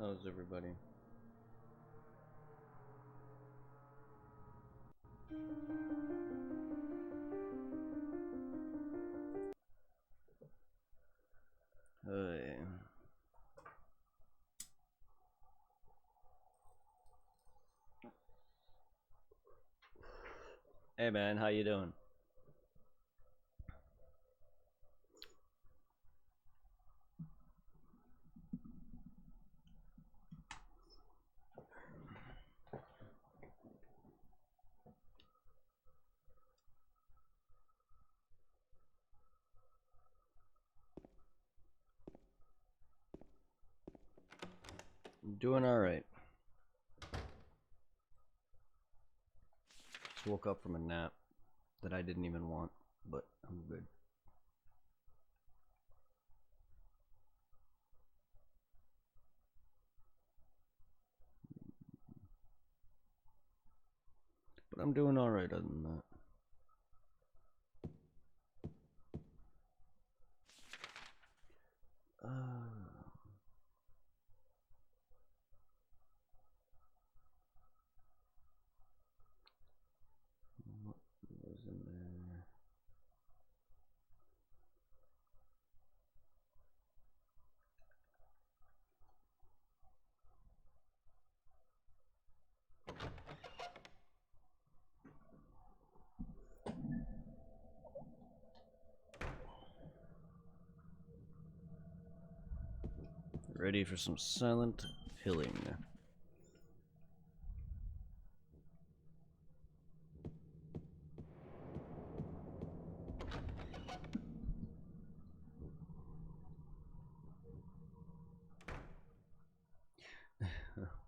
How's everybody? Hey. Hey man, how you doing? I'm doing alright. Just woke up from a nap that I didn't even want, but I'm good. But I'm doing alright other than that. What was in there? Ready for some silent healing.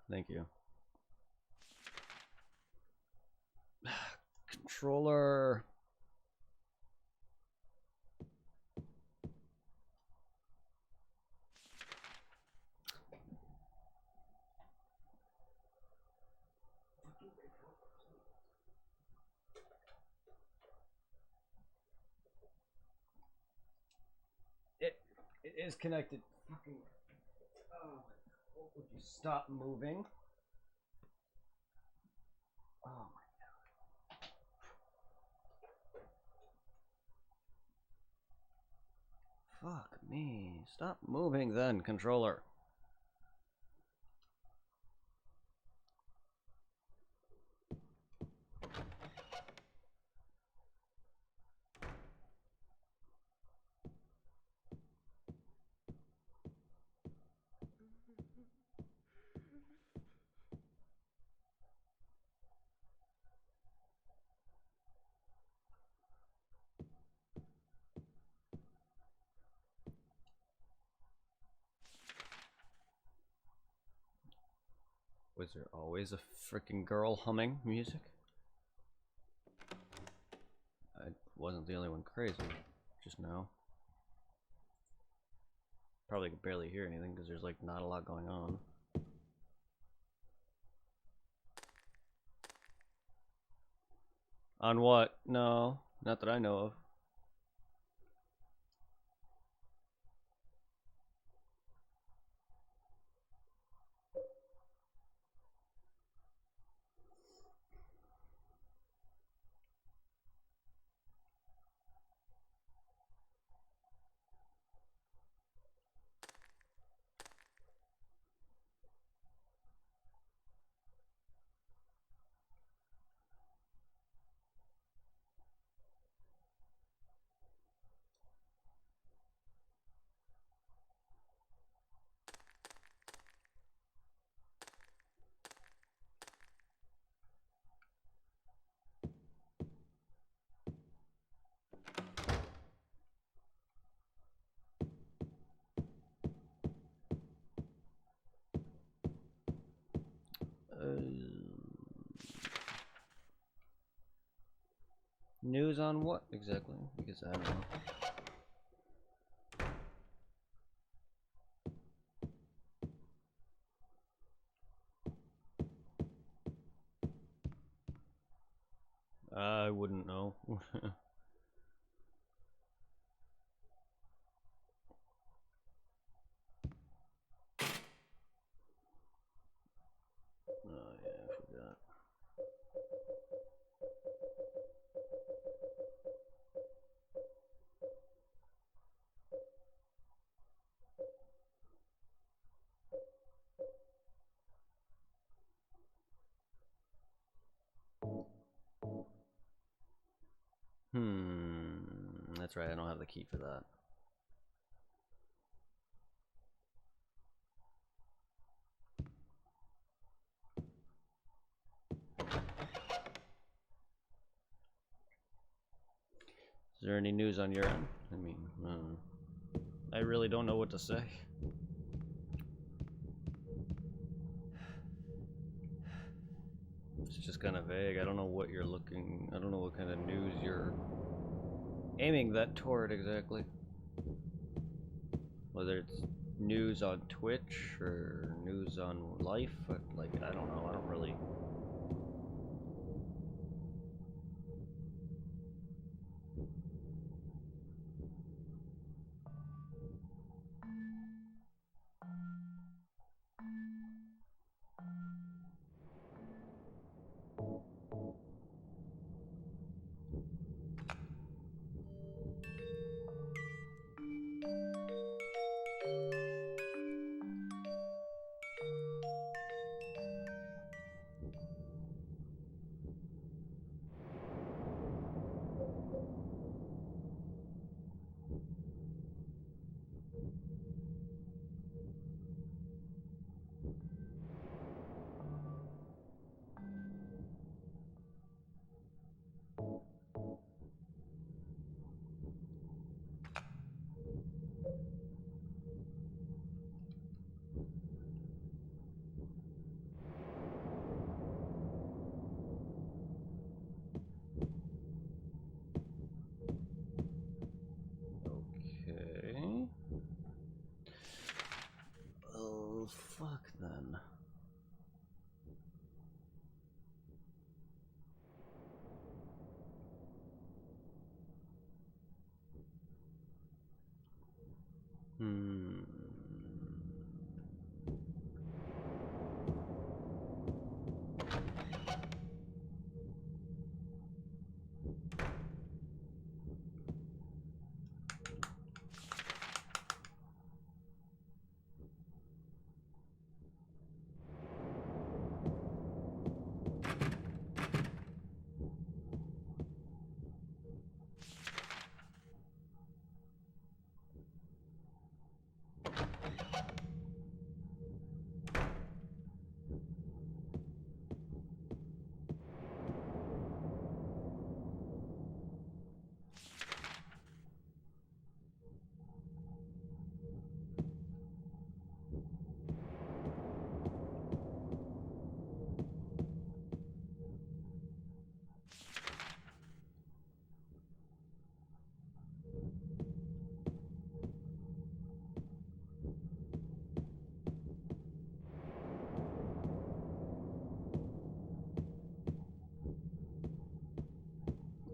Thank you. Controller. It is connected. Fucking. Oh, would you stop moving? Oh my. Fuck me. Stop moving then, controller. Was there always a freaking girl humming music? I wasn't the only one crazy just now. Probably could barely hear anything because there's like not a lot going on. On what? No, not that I know of. News on what exactly? Because I don't know. I wouldn't know. That's right, I don't have the key for that. Is there any news on your end? I mean, I really don't know what to say. It's just kind of vague. I don't know what you're looking. I don't know what kind of news you're aiming that toward exactly. Whether it's news on Twitch or news on life, like, I don't know. I don't really. Okay. Oh, fuck then.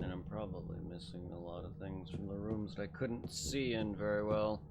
And I'm probably missing a lot of things from the rooms that I couldn't see in very well.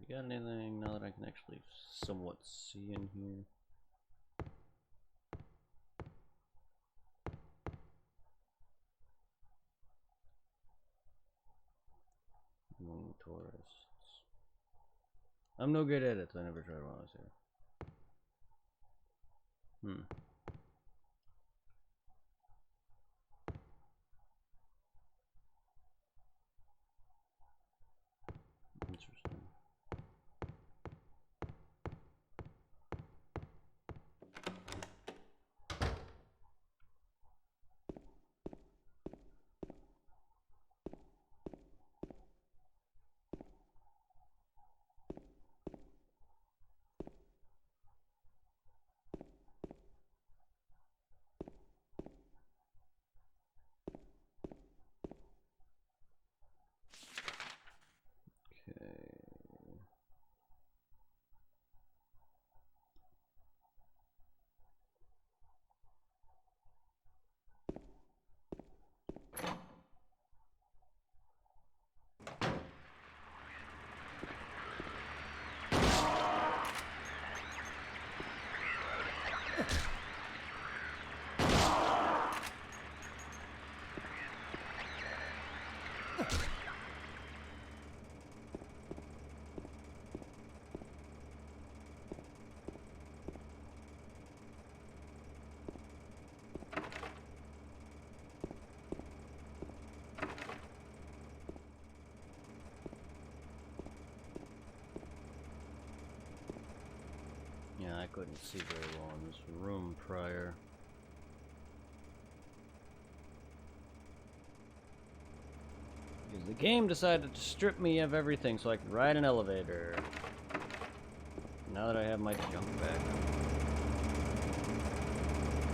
We got anything now that I can actually somewhat see in here? Among tourists. I'm no good at it, so I never tried while I was here. Interesting. Yeah, I couldn't see very well in this room prior. Because the game decided to strip me of everything so I could ride an elevator. Now that I have my junk back.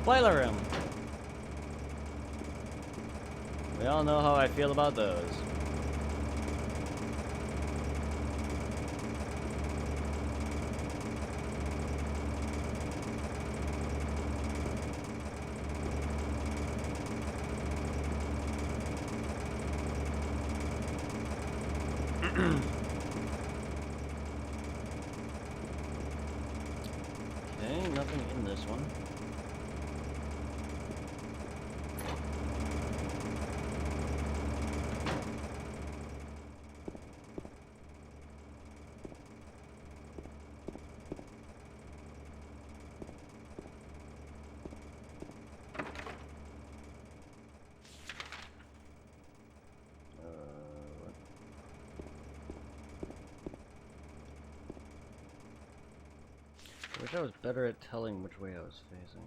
Boiler room! We all know how I feel about those. Okay, nothing in this one. I wish I was better at telling which way I was facing.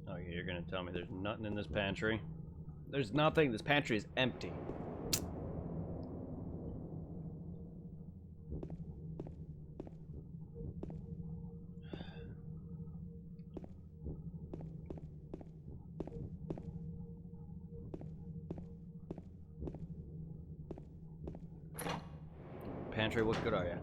Oh, you're gonna tell me there's nothing in this pantry? There's nothing. This pantry is empty. pantry. What good are you?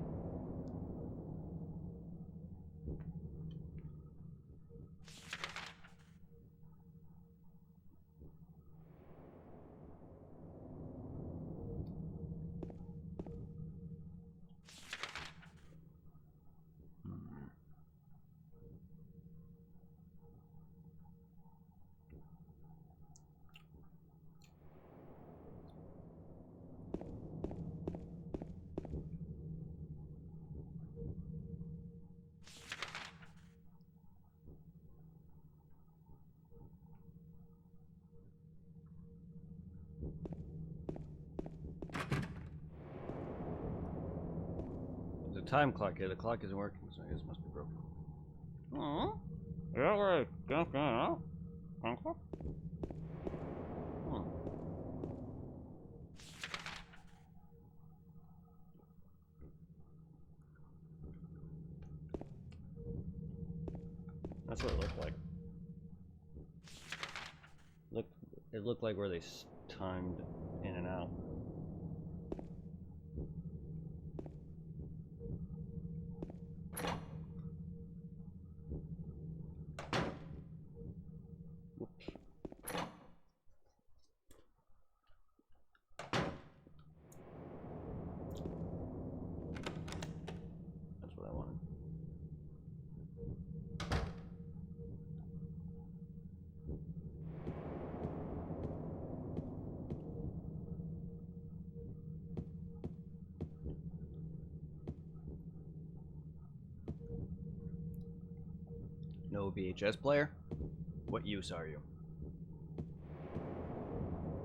There's a time clock here. The clock isn't working, so I guess it must be broken. Oh, yeah, right. That's what it looked like. It looked like where they timed in and out. Whoops. That's what I wanted. No VHS player? What use are you?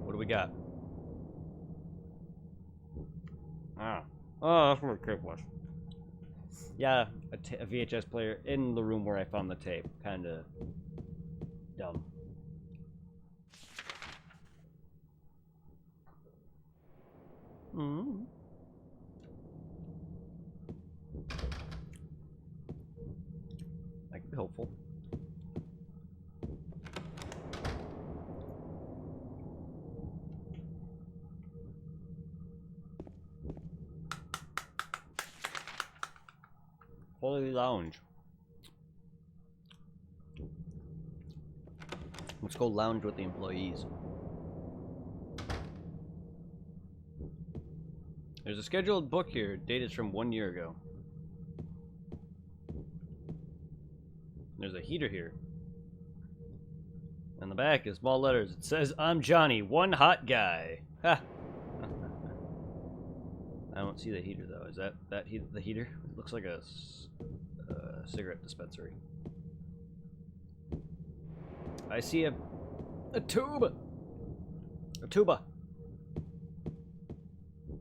What do we got? Ah. Oh, that's where the tape was. Yeah, a VHS player in the room where I found the tape. Kinda dumb. Mm-hmm. I can be hopeful. Holy lounge. Let's go lounge with the employees. There's a scheduled book here, dated from 1 year ago. There's a heater here. On the back, in small letters, it says, "I'm Johnny, one hot guy." Ha! I don't see the heater, though. Is that the heater? It looks like a cigarette dispensary. I see a tube! A tuba!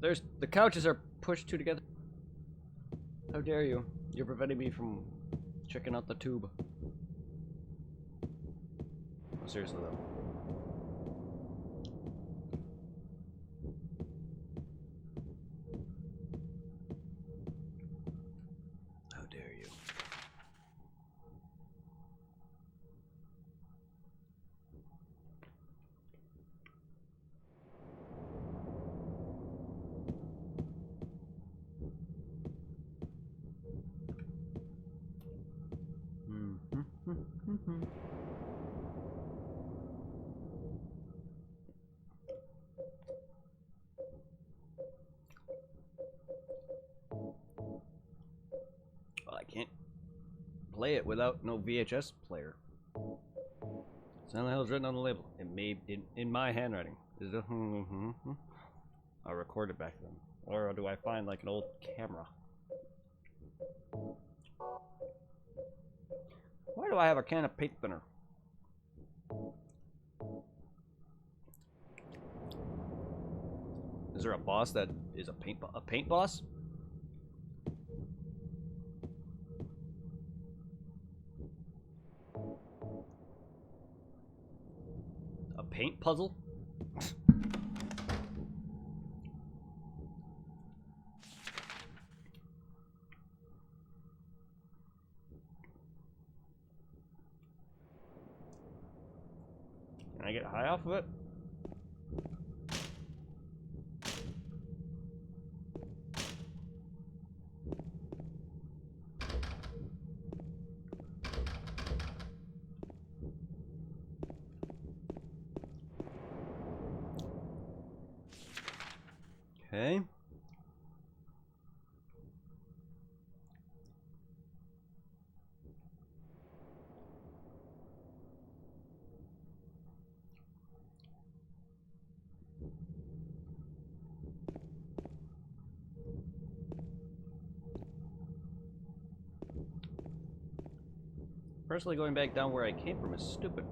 The couches are pushed two together. How dare you? You're preventing me from checking out the tube. Oh, seriously, though. How dare you? Well, I can't play it without no VHS player. So how the hell is written on the label? It may in my handwriting. Is it? I'll record it back then, or do I find like an old camera? Why do I have a can of paint thinner? Is there a boss that is a paint boss? A paint puzzle? Can I get high off of it? Okay. Personally, going back down where I came from is stupid.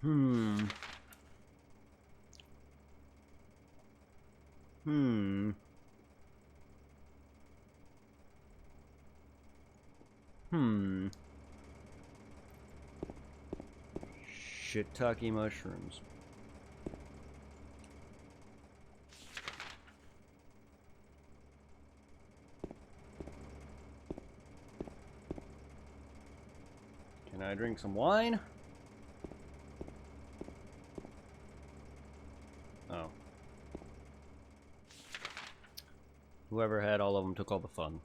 Hmm. Hmm. Hmm. Shiitake mushrooms. Can I drink some wine? Oh. Whoever had all of them took all the fun.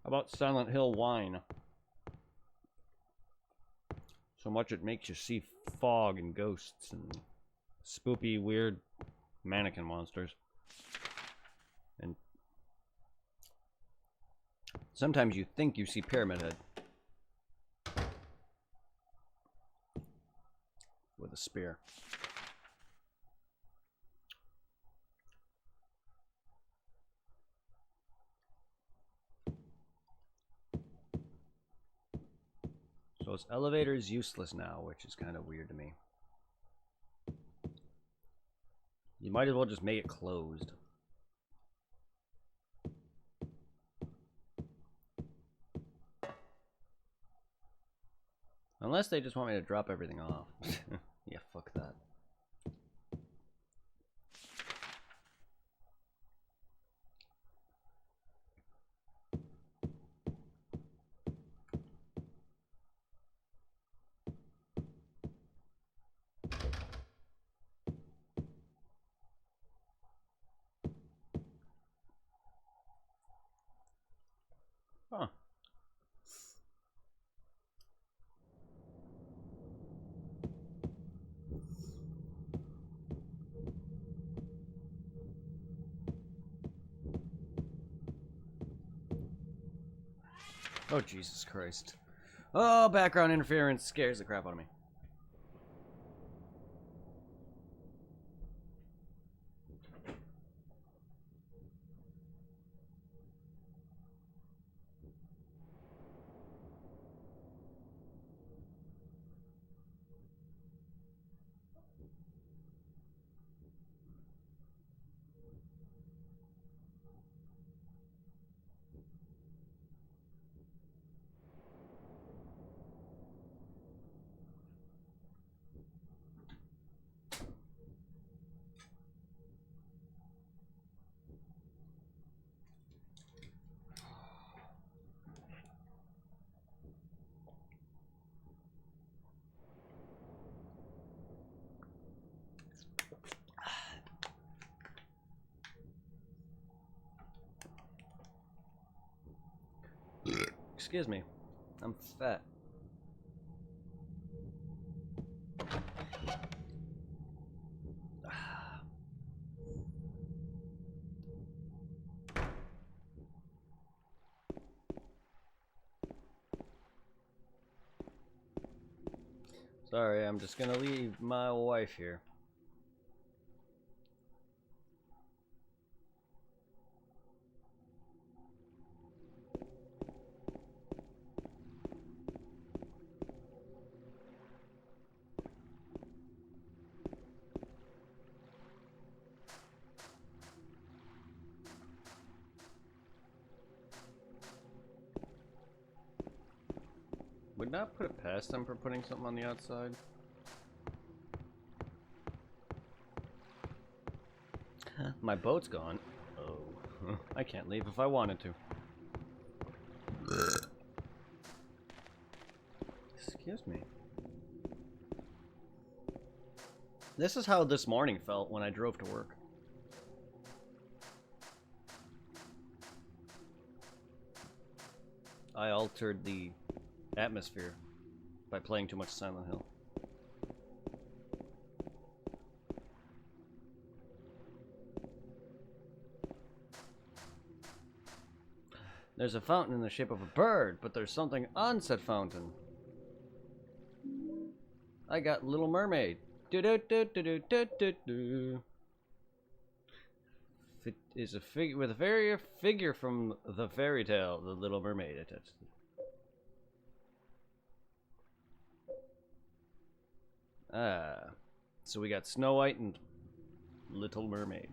How about Silent Hill wine? So much it makes you see fog and ghosts and spoopy, weird mannequin monsters. And sometimes you think you see Pyramid Head with a spear. So its elevator is useless now, which is kind of weird to me. You might as well just make it closed. Unless they just want me to drop everything off. Yeah, fuck that. Huh. Oh, Jesus Christ. Oh, background interference scares the crap out of me. Excuse me. I'm fat. Sorry, I'm just gonna leave my wife here. Would not put it past them for putting something on the outside. My boat's gone. Oh, I can't leave if I wanted to. Excuse me. This is how this morning felt when I drove to work. I altered the atmosphere by playing too much Silent Hill. There's a fountain in the shape of a bird, but there's something on said fountain. I got Little Mermaid. Do do do do do do do do. It is a figure with a figure from the fairy tale, The Little Mermaid attached. Ah, so we got Snow White and Little Mermaid.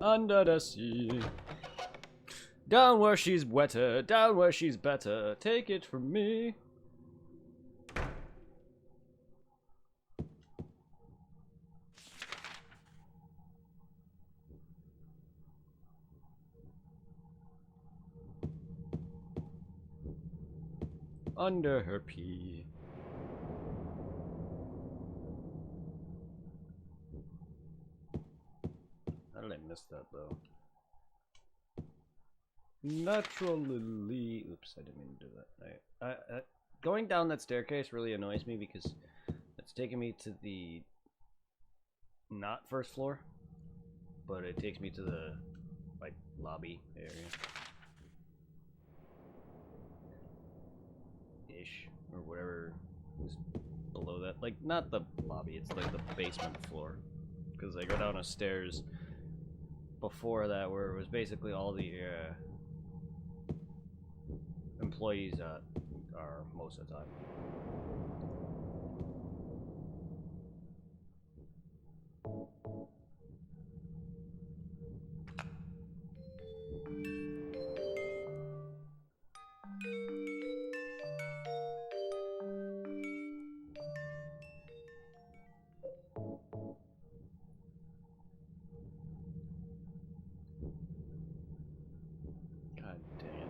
Under the sea, down where she's wetter, down where she's better. Take it from me. Under her pee. How did I miss that though? Naturally. Oops, I didn't mean to do that. Going down that staircase really annoys me because it's taking me to the not first floor, but it takes me to the like lobby area. Or whatever is below that. Like, not the lobby, it's like the basement floor. Because I go down a stairs before that where it was basically all the employees are most of the time. God dang it.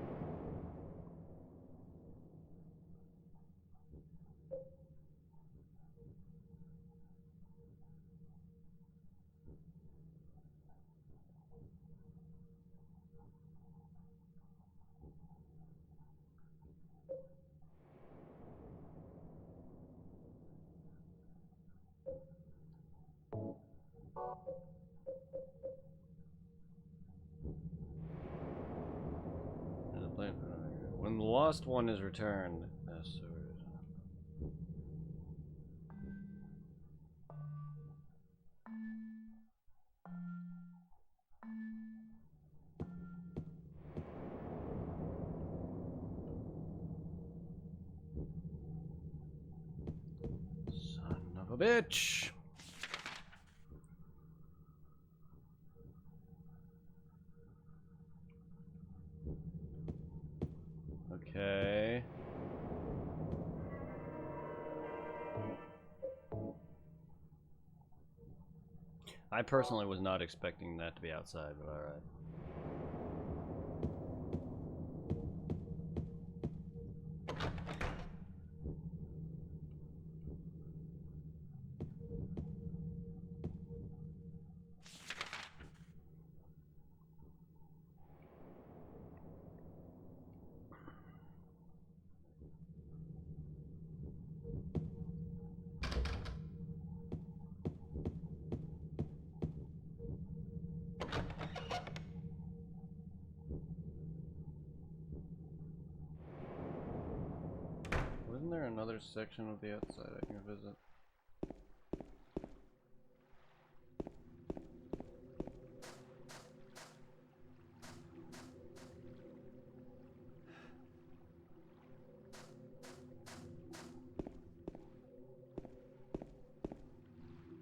When the lost one is returned, son of a bitch. Okay. I personally was not expecting that to be outside, but alright. another section of the outside I can visit?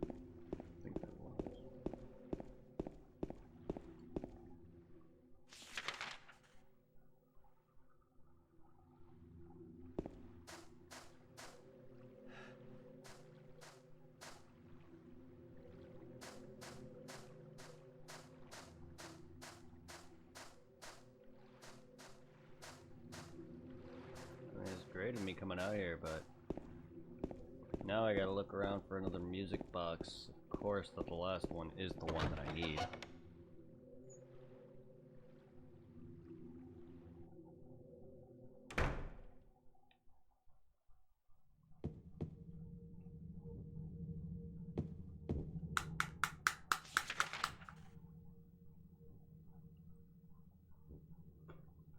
I think that was. I mean, it's great of me coming out here, but now I gotta look around for another music box. Of course, that the last one is the one that I need.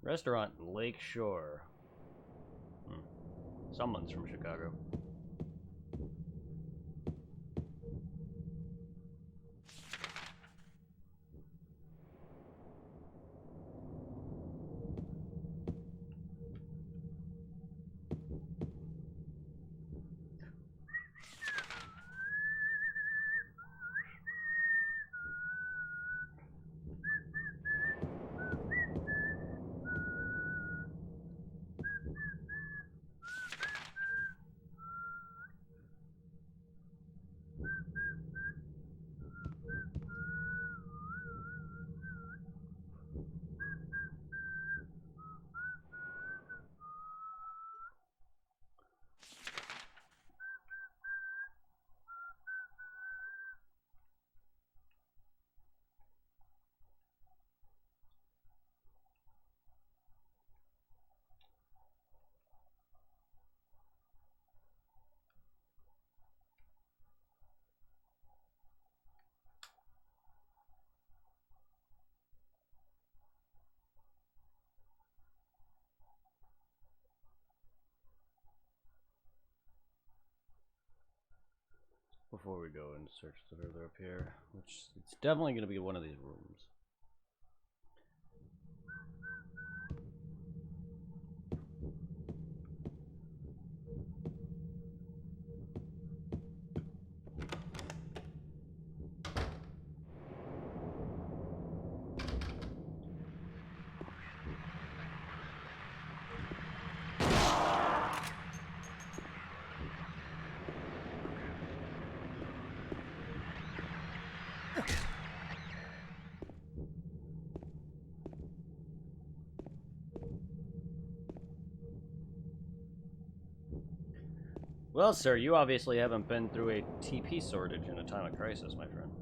Restaurant Lake Shore. Someone's from Chicago. Before we go and search further up here, which it's definitely going to be one of these rooms. Well, sir, you obviously haven't been through a TP shortage in a time of crisis, my friend.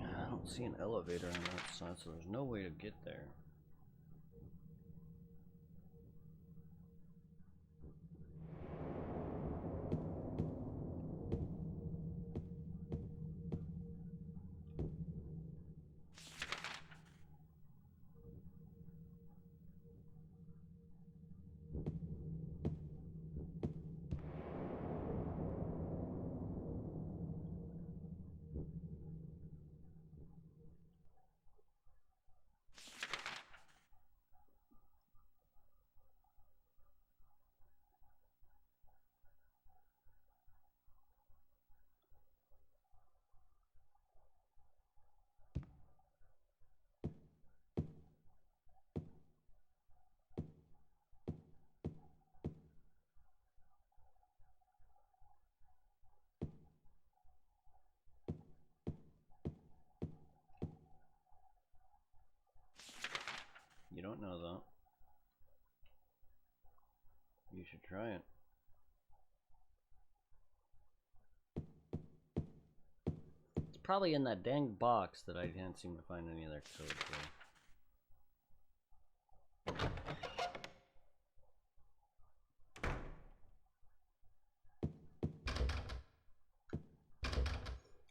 I don't see an elevator on that side, so there's no way to get there. don't know that. You should try it. It's probably in that dang box that I can't seem to find any other code for.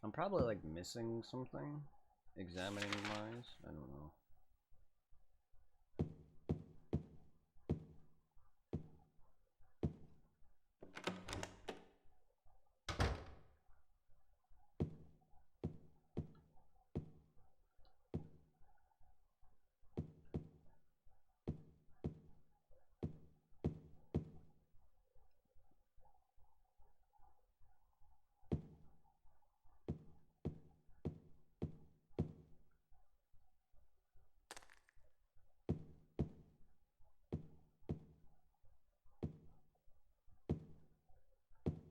I'm probably like missing something. Examining wise, I don't know.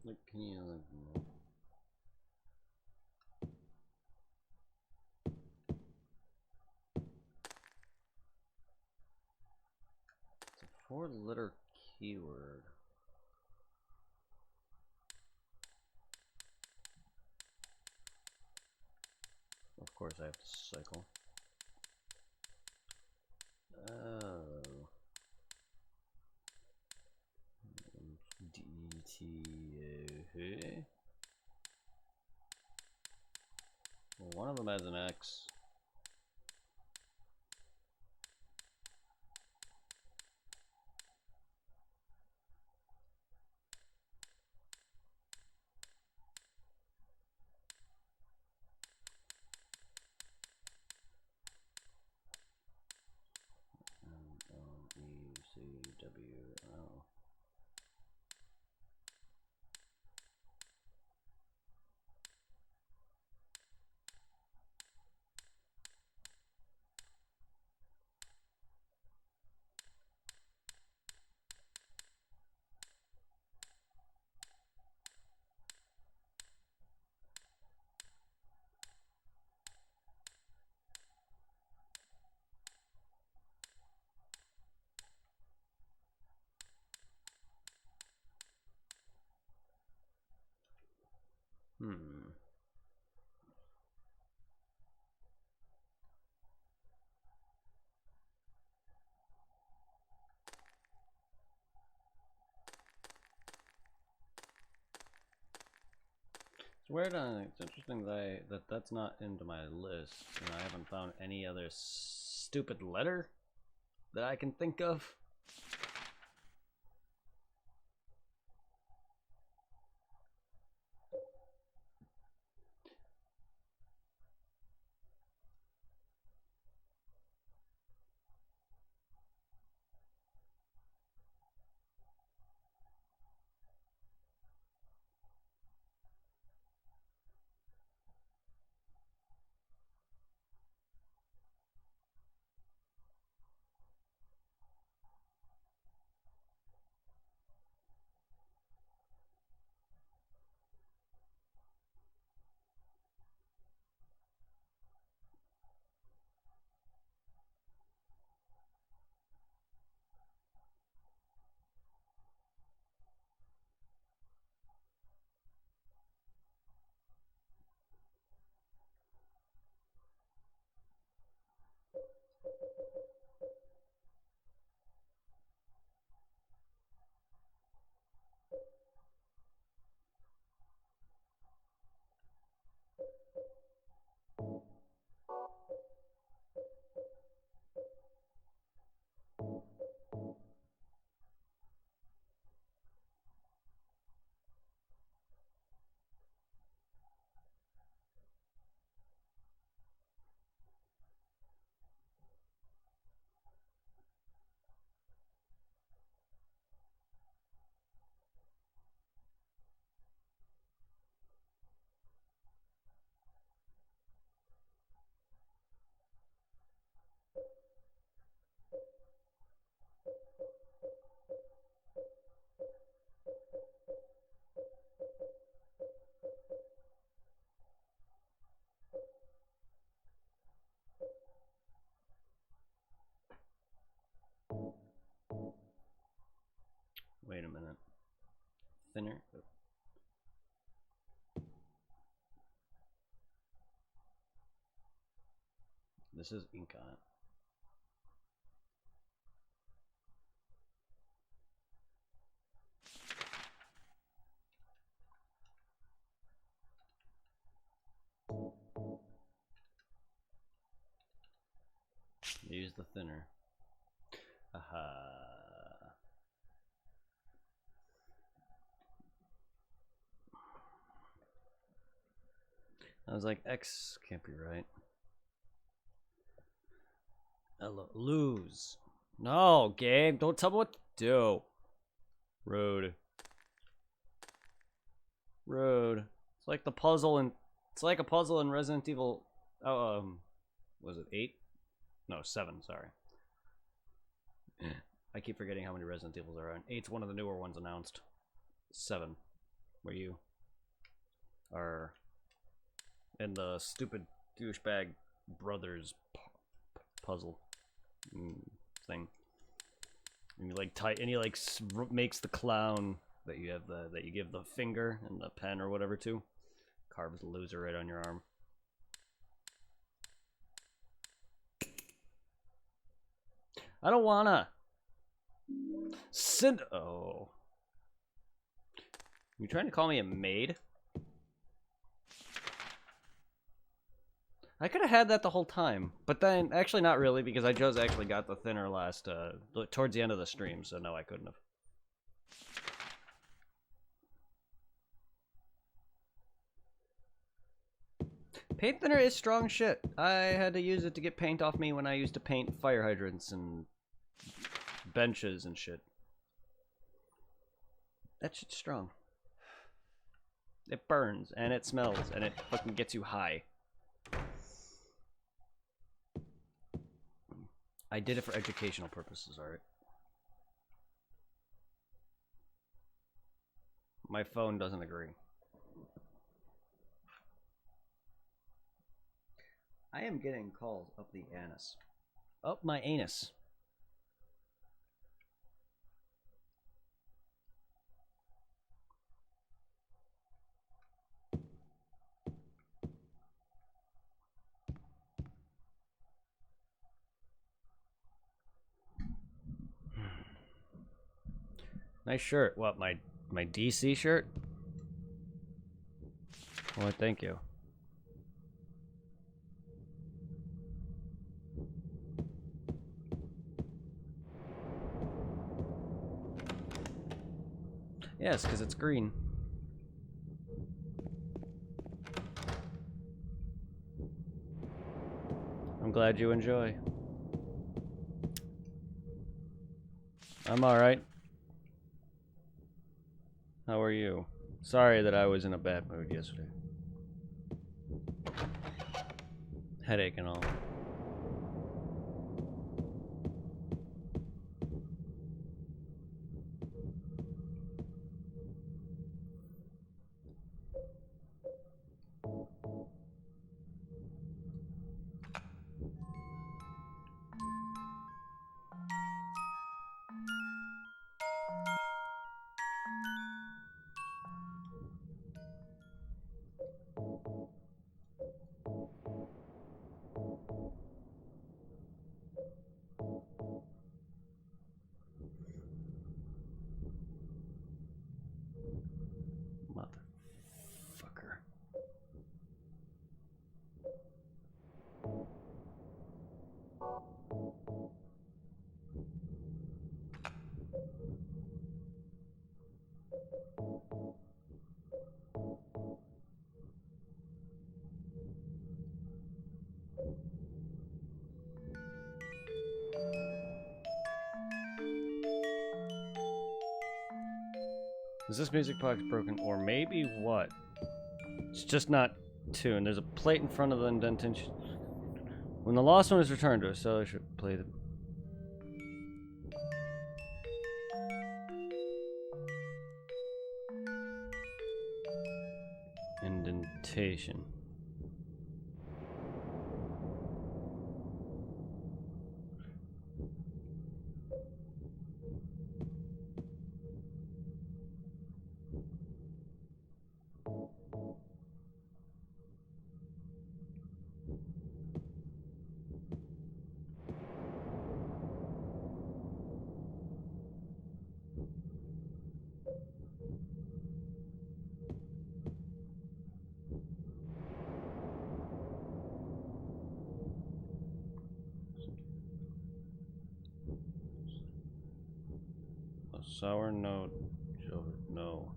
Like, can you like? It's a 4-letter keyword. Of course, I have to cycle. Oh. DTA. Well, one of them has an X. M-O-E-C-W-O. Hmm. It's weird. It's interesting that that's not into my list, and I haven't found any other stupid letter that I can think of. thinner. This is ink on it. Use the thinner. Aha. I was like, X can't be right. Lose. No, game. Don't tell me what to do. Rude. Rude. It's like the puzzle in. It's like a puzzle in Resident Evil. Oh, was it 8? No, 7. Sorry. I keep forgetting how many Resident Evils there are. And 8's one of the newer ones announced. 7, where you are in the stupid douchebag brothers puzzle thing. And you like and he like makes the clown that you have that you give the finger and the pen or whatever to. Carves the loser right on your arm. I don't wanna. Oh. You trying to call me a maid? I could have had that the whole time, but then actually not really because I just actually got the thinner last towards the end of the stream, so no, I couldn't have. Paint thinner is strong shit. I had to use it to get paint off me when I used to paint fire hydrants and benches and shit. That shit's strong. It burns and it smells and it fucking gets you high. I did it for educational purposes, alright? My phone doesn't agree. I am getting calls up the anus. Up my anus. Nice shirt. What, my DC shirt? Well, thank you. Yes, because it's green. I'm glad you enjoy. I'm alright. How are you? Sorry that I was in a bad mood yesterday. Headache and all. Motherfucker. Is this music box broken? Or maybe what? It's just not tuned. There's a plate in front of the indentation. When the lost one is returned to us, so I should play the indentation. Sour note. No.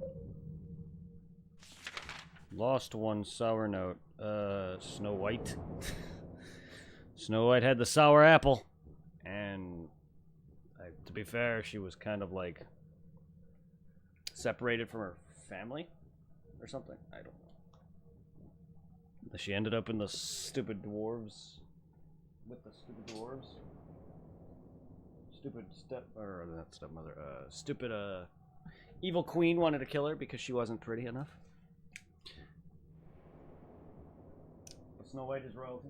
Lost one sour note. Snow White. Snow White had the sour apple. And to be fair, she was kind of like separated from her family or something. I don't know. She ended up in the stupid dwarves. With the stupid dwarves. Stupid not stepmother. Stupid evil queen wanted to kill her because she wasn't pretty enough. But Snow White is royalty.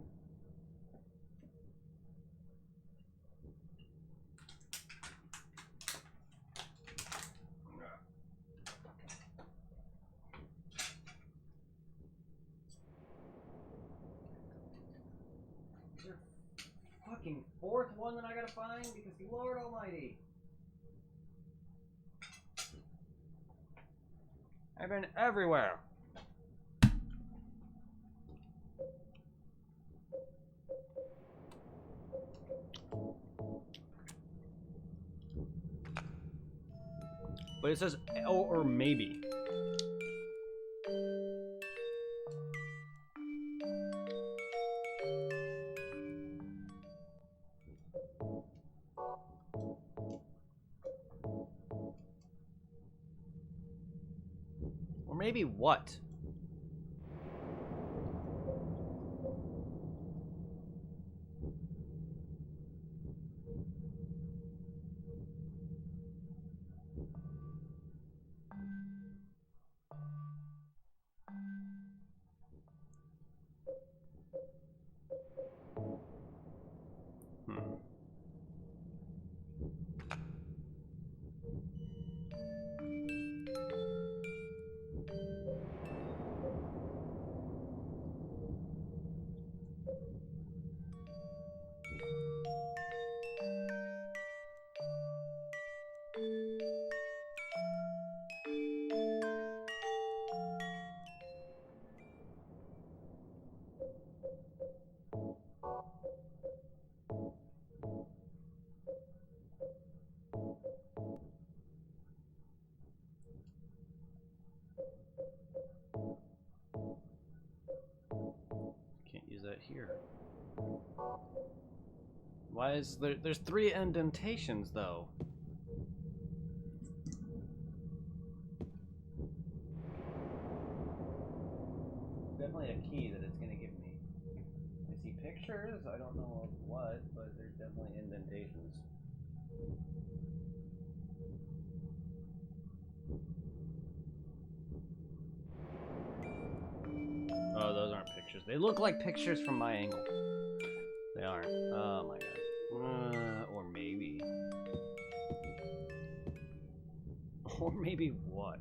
Fucking fourth one that I gotta find because Lord Almighty. I've been everywhere. But it says, oh, or maybe. Or maybe what? Can't use that here. Why is there's 3 indentations though? Definitely a key that it's gonna give me. I see pictures, I don't know of what, but there's definitely indentations. Oh, those aren't pictures. They look like pictures from my angle. They aren't. Oh my god. Or maybe. Or maybe what?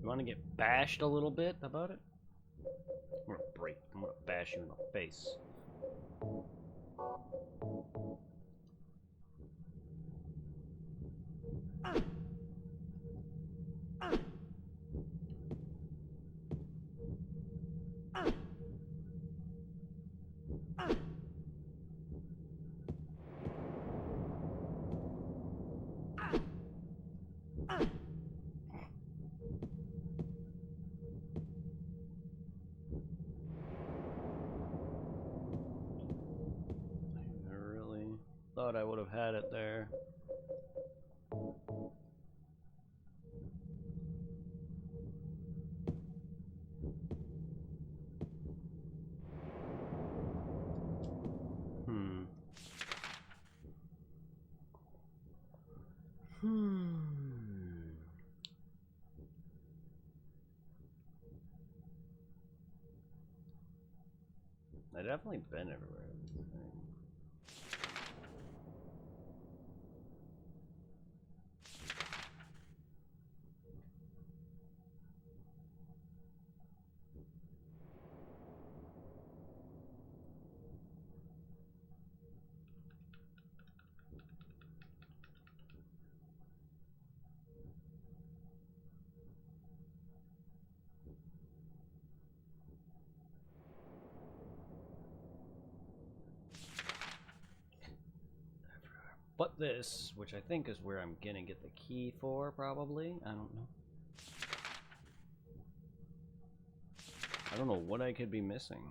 You want to get bashed a little bit about it? I'm gonna bash you in the face. thought I would have had it there. I've definitely been everywhere. But this, which I think is where I'm gonna get the key for, probably. I don't know. I don't know what I could be missing.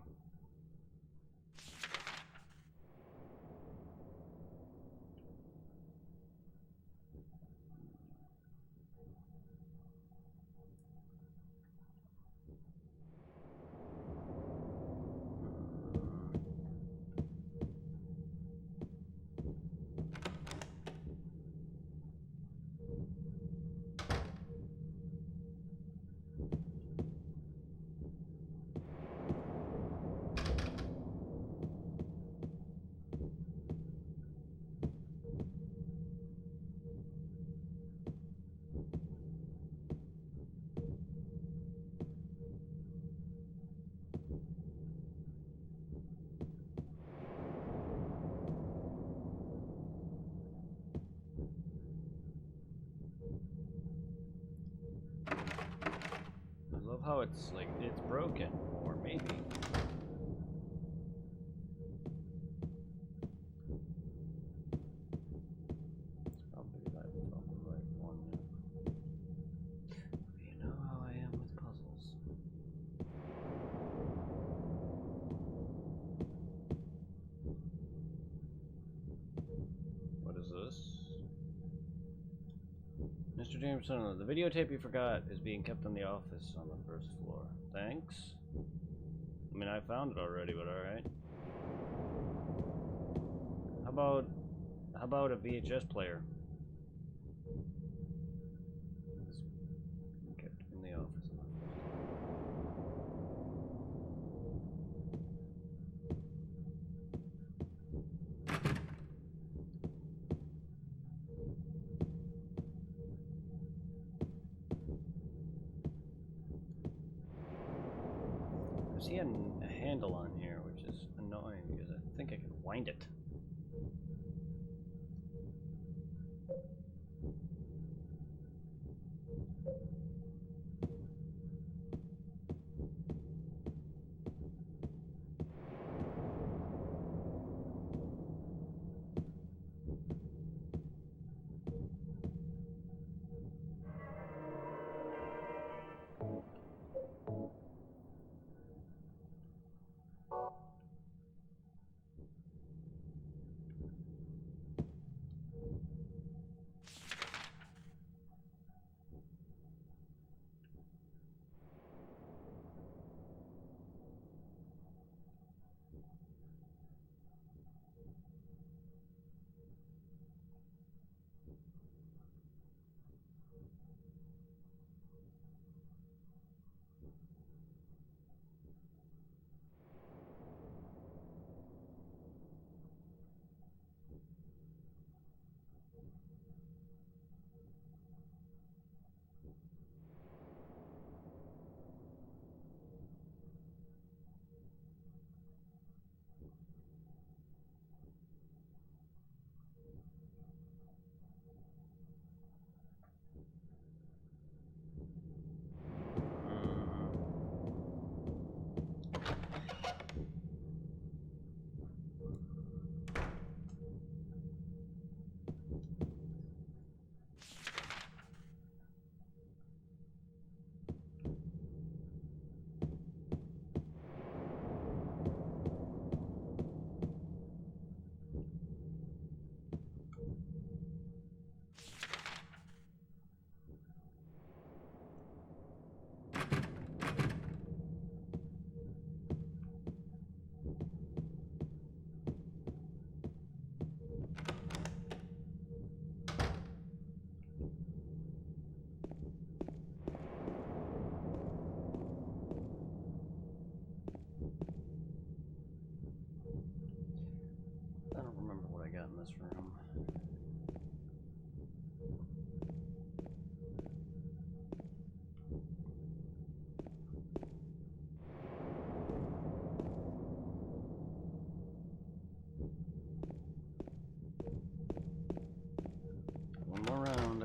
I love how it's like, it's broken, or maybe. It's probably not the right one yet. You know how I am with puzzles. What is this? Mr. Jameson, the videotape you forgot is being kept in the office on the first floor. Thanks. I mean, I found it already, but alright. How about a VHS player? It's being kept in the office on the first floor. I see a handle on here, which is annoying because I think I can wind it.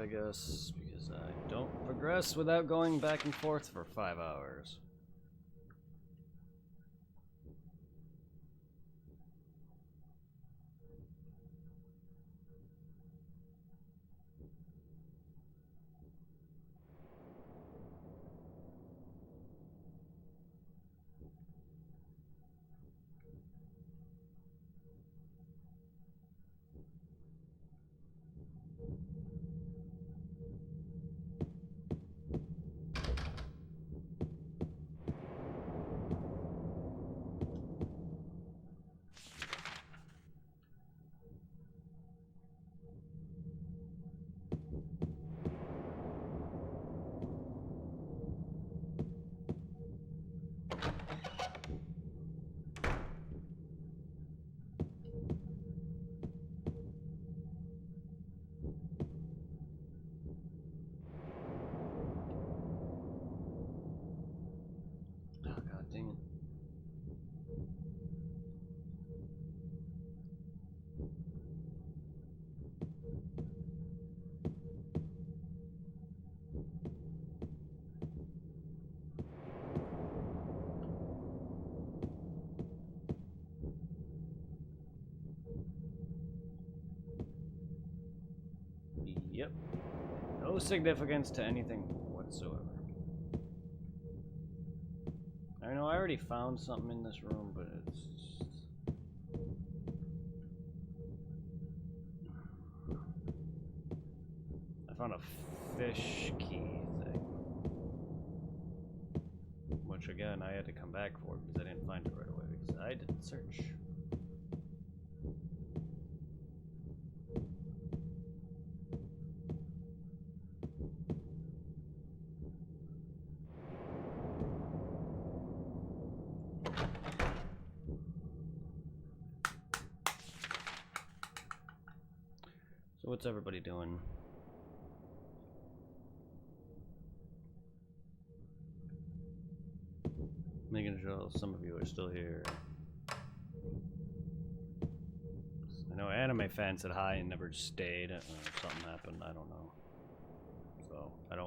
guess, because I don't progress without going back and forth for 5 hours. Dang it. Yep. No significance to anything whatsoever. I know I already found something in this room, but it's just... I found a fish key thing. Which again, I had to come back for because I didn't find it right away because I didn't search. So what's everybody doing? Making sure some of you are still here. I know anime fans said hi and never stayed. Something happened. I don't know. So I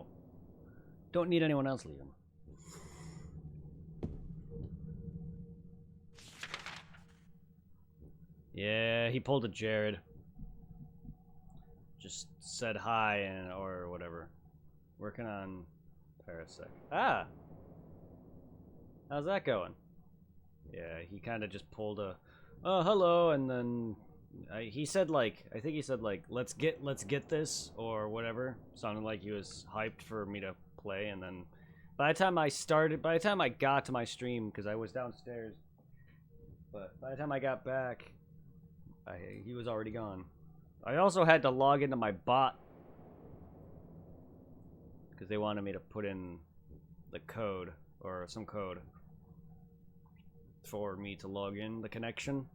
don't need anyone else leaving. Yeah, he pulled a Jared. Just said hi and or whatever. Working on Parasec. Ah. How's that going? Yeah, he kind of just pulled a, oh hello, and then he said like, I think he said like, let's get this or whatever. Sounded like he was hyped for me to play, and then by the time I got to my stream, because I was downstairs, but by the time I got back, he was already gone. I also had to log into my bot because they wanted me to put in the code or some code for me to log in the connection.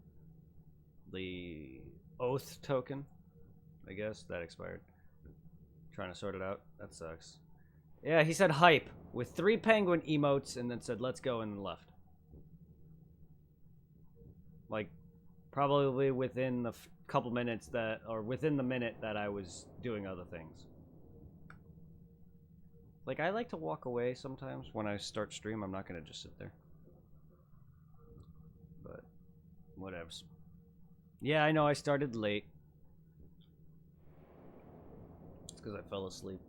The oath token, I guess, that expired. Trying to sort it out. That sucks. Yeah, he said hype with 3 penguin emotes and then said let's go and left. Like probably within the couple minutes that, or within the minute that I was doing other things. Like, I like to walk away sometimes when I start stream. I'm not gonna just sit there. But, whatevs. Yeah, I know I started late. It's because I fell asleep.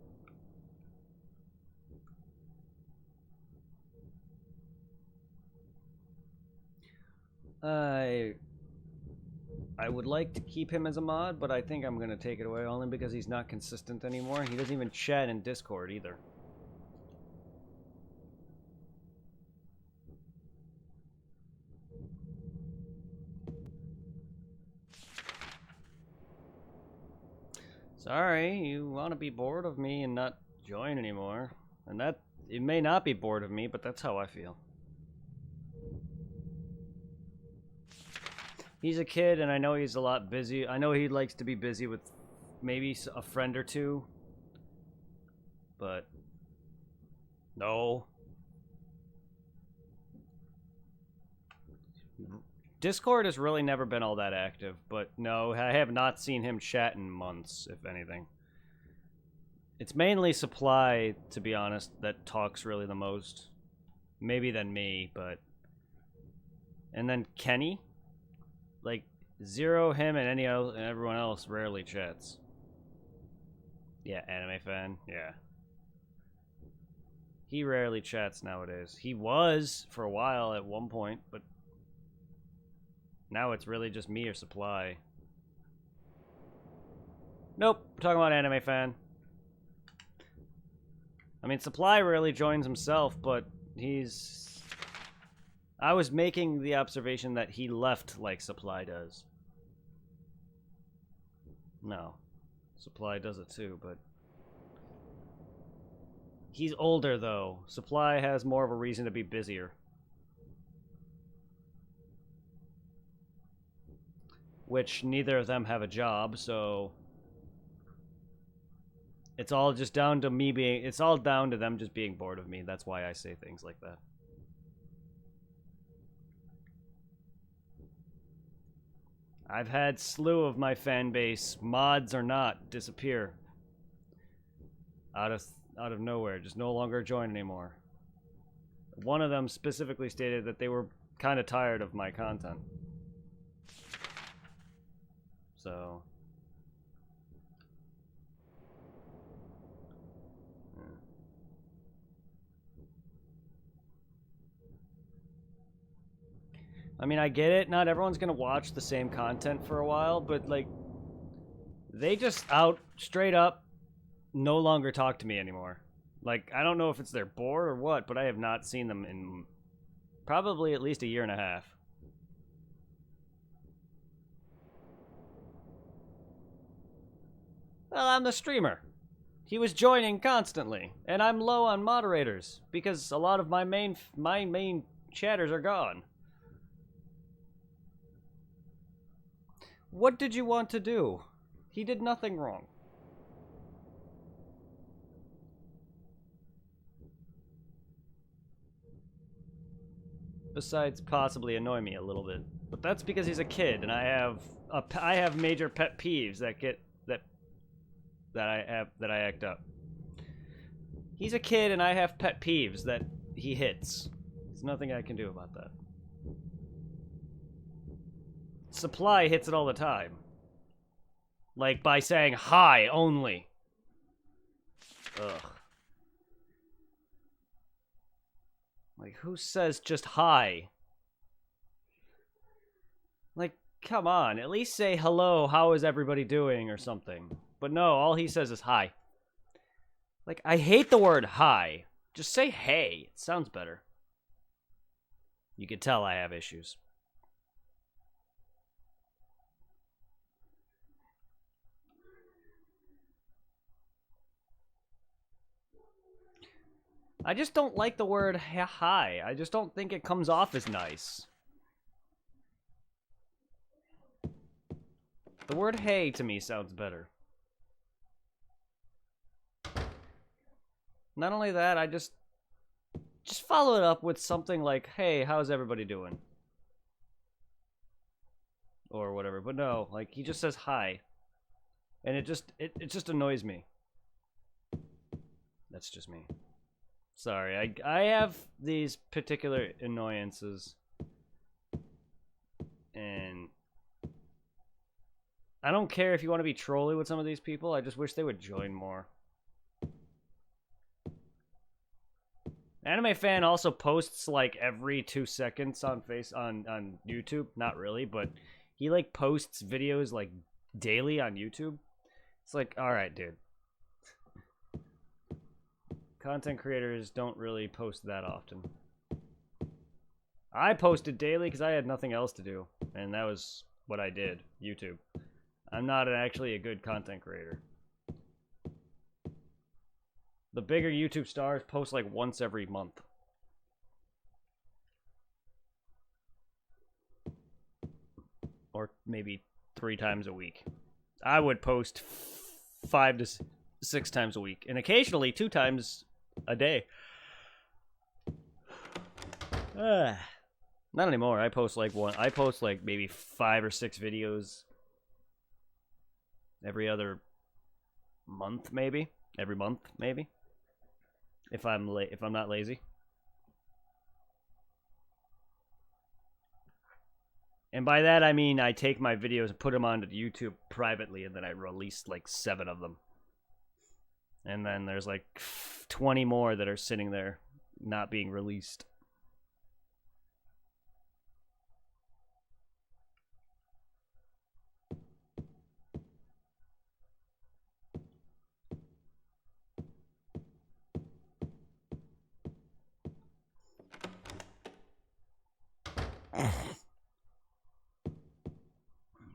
I would like to keep him as a mod, but I think I'm going to take it away only because he's not consistent anymore. He doesn't even chat in Discord either. Sorry, you want to be bored of me and not join anymore. And that, it may not be bored of me, but that's how I feel. He's a kid, and I know he's a lot busy. I know he likes to be busy with maybe a friend or two. But no. Discord has really never been all that active, but no, I have not seen him chat in months, if anything. It's mainly Supply, to be honest, that talks really the most. Maybe than me, but... And then Kenny? Like, Zero, him, and everyone else rarely chats. Yeah, anime fan, yeah. He rarely chats nowadays. He was for a while at one point, but now it's really just me or Supply. Nope, we're talking about anime fan. I mean, Supply rarely joins himself, but he's... I was making the observation that he left like Supply does. No. Supply does it too, but... He's older, though. Supply has more of a reason to be busier. Which neither of them have a job, so... It's all just down to me being... It's all down to them just being bored of me. That's why I say things like that. I've had slew of my fan base, mods or not, disappear. Out of nowhere, just no longer join anymore. One of them specifically stated that they were kind of tired of my content. So... I mean, I get it. Not everyone's gonna watch the same content for a while, but, like, they just straight up no longer talk to me anymore. Like, I don't know if it's they're bored or what, but I have not seen them in probably at least a year and a half. Well, I'm the streamer. He was joining constantly, and I'm low on moderators because a lot of my main chatters are gone. What did you want to do? He did nothing wrong. Besides possibly annoy me a little bit. But that's because he's a kid, and I have major pet peeves that I act up. He's a kid, and I have pet peeves that he hits. There's nothing I can do about that. Supply hits it all the time. Like, by saying hi only. Ugh. Like, who says just hi? Like, come on. At least say hello, how is everybody doing, or something. But no, all he says is hi. Like, I hate the word hi. Just say hey. It sounds better. You can tell I have issues. I just don't like the word hi. I just don't think it comes off as nice. The word hey to me sounds better. Not only that, I just follow it up with something like, hey, how's everybody doing? Or whatever. But no, like, he just says hi. And it just annoys me. That's just me. Sorry, I have these particular annoyances. And I don't care if you want to be trolly with some of these people. I just wish they would join more. Anime Fan also posts like every 2 seconds on YouTube. Not really, but he like posts videos like daily on YouTube. It's like, all right, dude. Content creators don't really post that often. I posted daily because I had nothing else to do, and that was what I did. YouTube. I'm not actually a good content creator. The bigger YouTube stars post like once every month. Or maybe 3 times a week. I would post 5 to 6 times a week. And occasionally 2 times a day. Not anymore. I post like maybe 5 or 6 videos every other month, maybe. every month, maybe. If I'm not lazy. And by that I mean I take my videos and put them onto YouTube privately, and then I release like 7 of them. And then there's like 20 more that are sitting there not being released.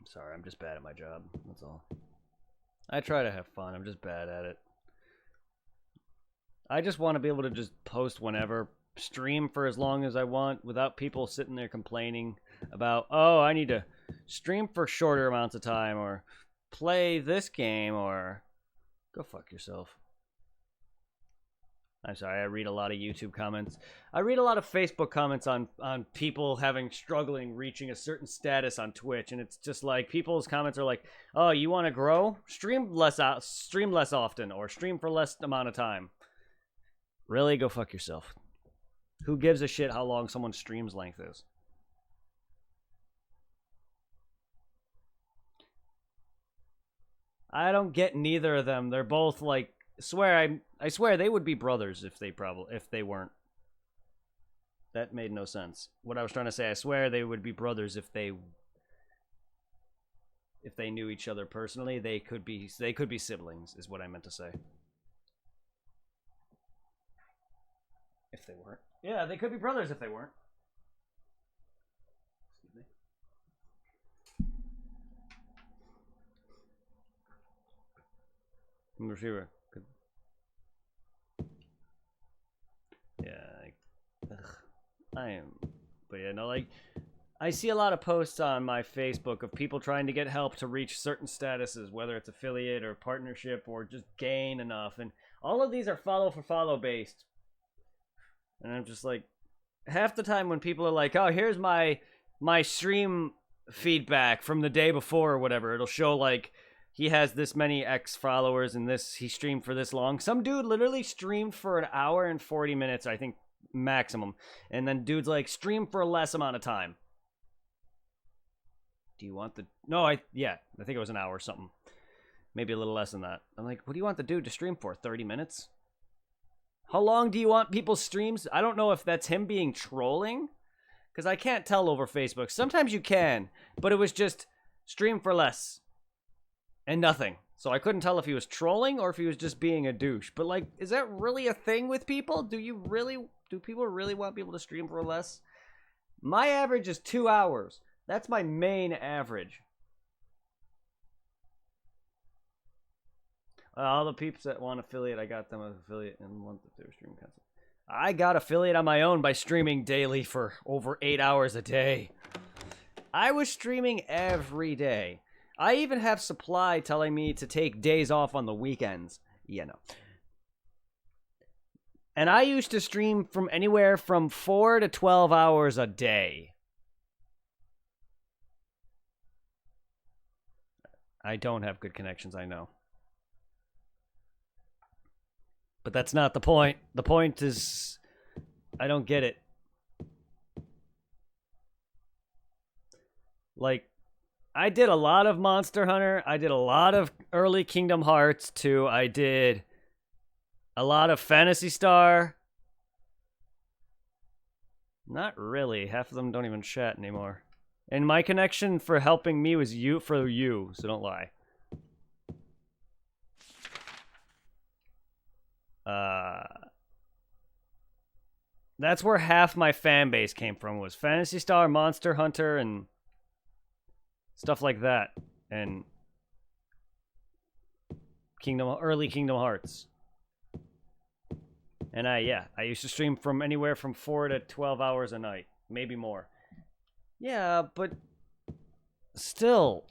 Sorry, I'm just bad at my job. That's all. I try to have fun. I'm just bad at it. I just want to be able to just post whenever, stream for as long as I want without people sitting there complaining about, oh, I need to stream for shorter amounts of time or play this game or go fuck yourself. I'm sorry, I read a lot of YouTube comments. I read a lot of Facebook comments on people struggling reaching a certain status on Twitch, and it's just like people's comments are like, "Oh, you want to grow? Stream less often, or stream for less amount of time." Really, go fuck yourself. Who gives a shit how long someone's stream's length is? I don't get neither of them. They're both like, I swear they would be brothers if they weren't. That made no sense. What I was trying to say, I swear they would be brothers if they knew each other personally. They could be siblings, is what I meant to say. If they weren't. Yeah, they could be brothers if they weren't. Excuse me. Receiver. Yeah, I am. But yeah, no, like, I see a lot of posts on my Facebook of people trying to get help to reach certain statuses, whether it's affiliate or partnership or just gain enough. And all of these are follow for follow based. And I'm just like, half the time when people are like, oh, here's my stream feedback from the day before or whatever, it'll show like he has this many X followers and he streamed for this long. Some dude literally streamed for an hour and 40 minutes, I think, maximum. And then dude's like, stream for a less amount of time. Do you want the... No, I think it was an hour or something. Maybe a little less than that. I'm like, what do you want the dude to stream for? 30 minutes? How long do you want people's streams? I don't know if that's him being trolling, because I can't tell over Facebook. Sometimes you can, but it was just stream for less and nothing. So I couldn't tell if he was trolling or if he was just being a douche. But like, is that really a thing with people? Do people really want people to stream for less? My average is 2 hours. That's my main average. All the peeps that want affiliate, I got them an affiliate and want their stream cancelled. I got affiliate on my own by streaming daily for over 8 hours a day. I was streaming every day. I even have supply telling me to take days off on the weekends. Yeah, no. And I used to stream from anywhere from 4 to 12 hours a day. I don't have good connections, I know. But that's not the point. The point is, I don't get it. Like, I did a lot of Monster Hunter. I did a lot of early Kingdom Hearts 2. I did a lot of Phantasy Star. Not really. Half of them don't even chat anymore. And my connection for helping me was you, so don't lie. That's where half my fan base came from, was Phantasy Star, Monster Hunter, and stuff like that. And early Kingdom Hearts. And I used to stream from anywhere from 4 to 12 hours a night, maybe more. Yeah, but still,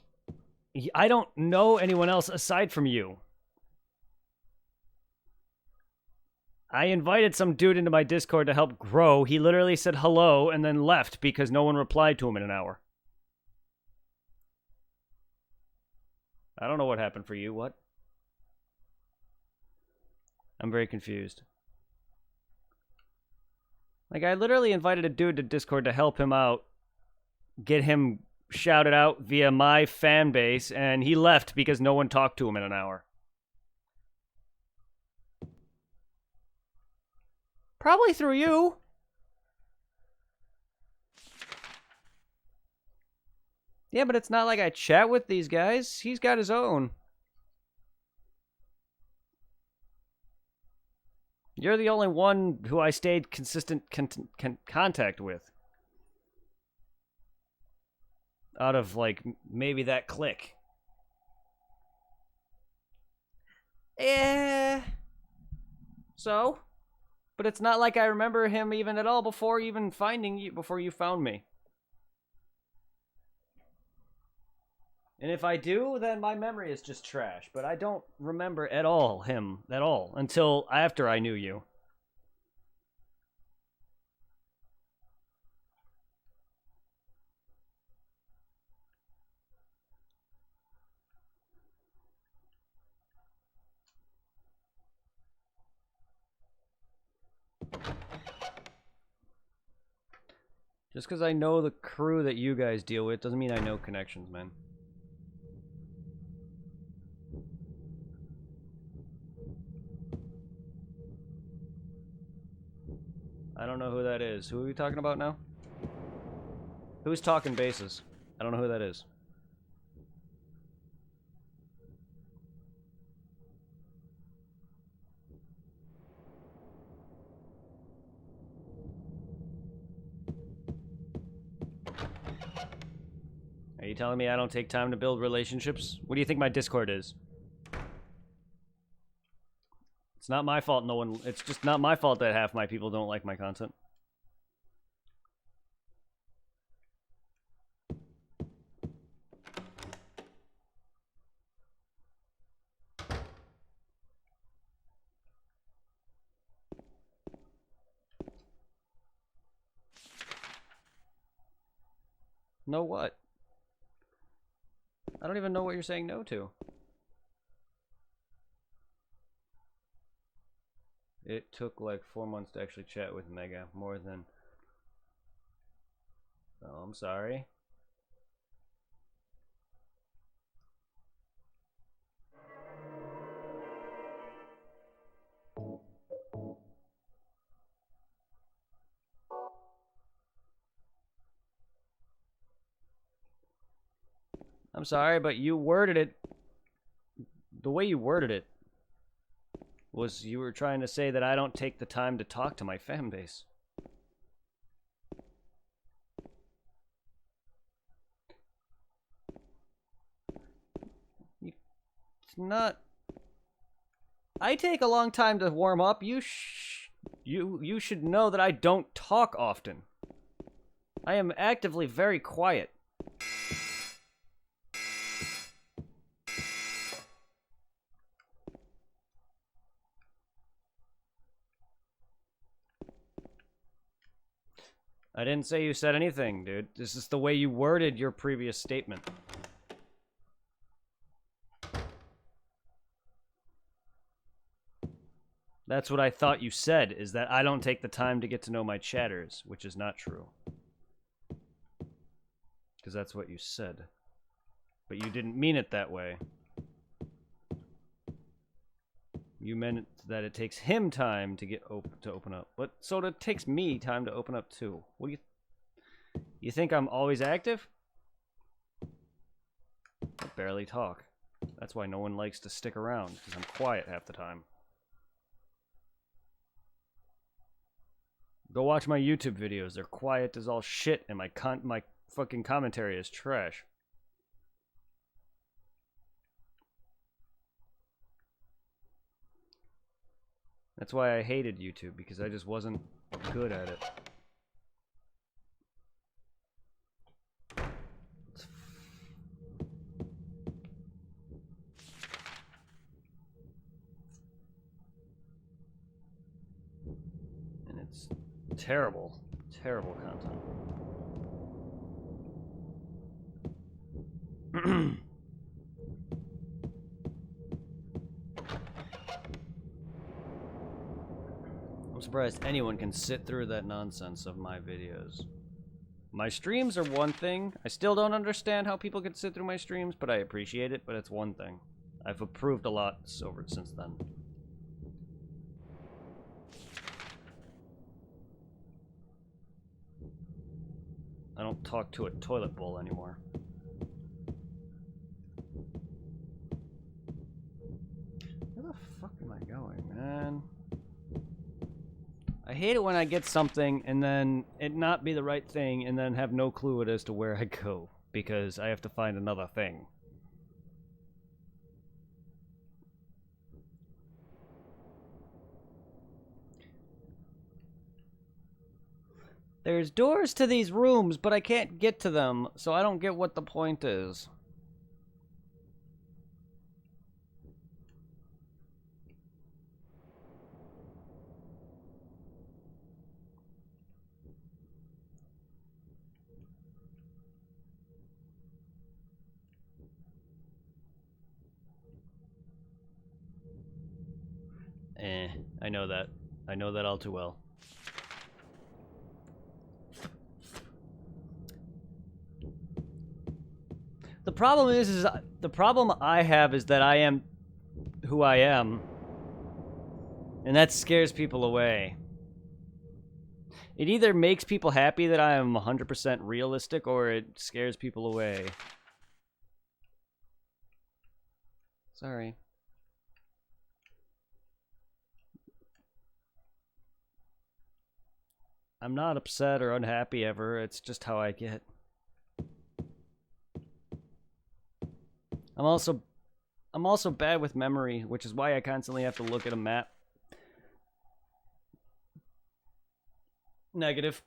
I don't know anyone else aside from you. I invited some dude into my Discord to help grow. He literally said hello and then left because no one replied to him in an hour. I don't know what happened for you. What? I'm very confused. Like, I literally invited a dude to Discord to help him out, get him shouted out via my fan base, and he left because no one talked to him in an hour. Probably through you. Yeah, but it's not like I chat with these guys. He's got his own. You're the only one who I stayed consistent contact with. Out of, like, maybe that clique. So? But it's not like I remember him even at all before even finding you, before you found me. And if I do, then my memory is just trash. But I don't remember at all him, at all, until after I knew you. Just because I know the crew that you guys deal with doesn't mean I know connections, man. I don't know who that is. Who are we talking about now? Who's talking bases? I don't know who that is. Are you telling me I don't take time to build relationships? What do you think my Discord is? It's not my fault no one... It's just not my fault that half my people don't like my content. No what? I don't even know what you're saying no to. It took like 4 months to actually chat with Mega, more than... Oh, I'm sorry. I'm sorry, but you worded it... The way you worded it was you were trying to say that I don't take the time to talk to my fan base. It's not... I take a long time to warm up. You should know that I don't talk often. I am actively very quiet. I didn't say you said anything, dude. This is the way you worded your previous statement. That's what I thought you said, is that I don't take the time to get to know my chatters, which is not true. Because that's what you said. But you didn't mean it that way. You meant that it takes him time to get to open up. But so it takes me time to open up too. What do you think I'm always active? I barely talk. That's why no one likes to stick around, because I'm quiet half the time. Go watch my YouTube videos. They're quiet as all shit, and my fucking commentary is trash. That's why I hated YouTube, because I just wasn't good at it. And it's terrible, terrible content. surprised anyone can sit through that nonsense of my videos. My streams are one thing. I still don't understand how people can sit through my streams, but I appreciate it, but it's one thing. I've improved a lot since then. I don't talk to a toilet bowl anymore. Where the fuck am I going, man? I hate it when I get something and then it not be the right thing and then have no clue as to where I go because I have to find another thing. There's doors to these rooms, but I can't get to them, so I don't get what the point is. I know that. I know that all too well. The problem is the problem I have is that I am who I am. And that scares people away. It either makes people happy that I am 100% realistic, or it scares people away. Sorry. I'm not upset or unhappy ever, it's just how I get. I'm also bad with memory, which is why I constantly have to look at a map. Negative.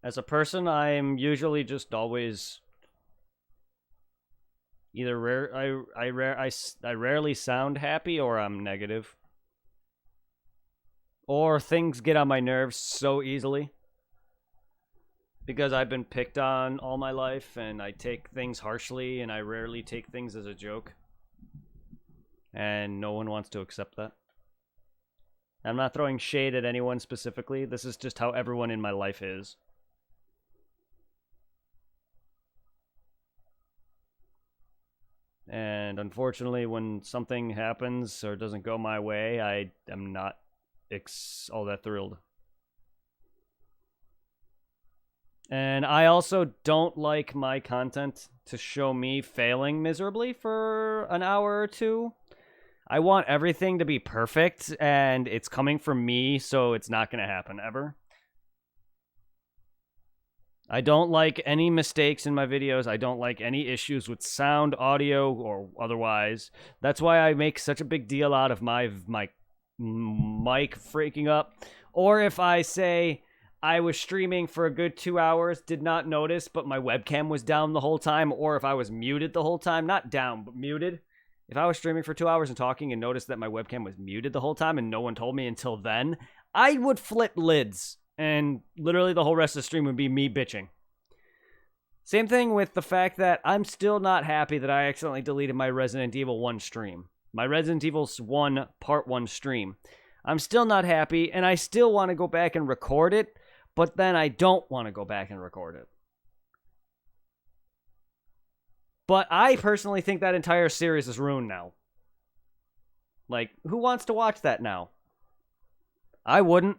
As a person, I'm usually just always either I rarely sound happy or I'm negative. Or things get on my nerves so easily. Because I've been picked on all my life and I take things harshly and I rarely take things as a joke. And no one wants to accept that. I'm not throwing shade at anyone specifically. This is just how everyone in my life is. And unfortunately, when something happens or doesn't go my way, I am not all that thrilled. And I also don't like my content to show me failing miserably for an hour or two. I want everything to be perfect, and it's coming from me, so it's not going to happen ever. I don't like any mistakes in my videos. I don't like any issues with sound, audio, or otherwise. That's why I make such a big deal out of my mic freaking up. Or if I say I was streaming for a good 2 hours, did not notice, but my webcam was down the whole time, or if I was muted the whole time, not down, but muted. If I was streaming for 2 hours and talking and noticed that my webcam was muted the whole time and no one told me until then, I would flip lids. And literally the whole rest of the stream would be me bitching. Same thing with the fact that I'm still not happy that I accidentally deleted my Resident Evil 1 stream. My Resident Evil 1 Part 1 stream. I'm still not happy, and I still want to go back and record it, but then I don't want to go back and record it. But I personally think that entire series is ruined now. Like, who wants to watch that now? I wouldn't.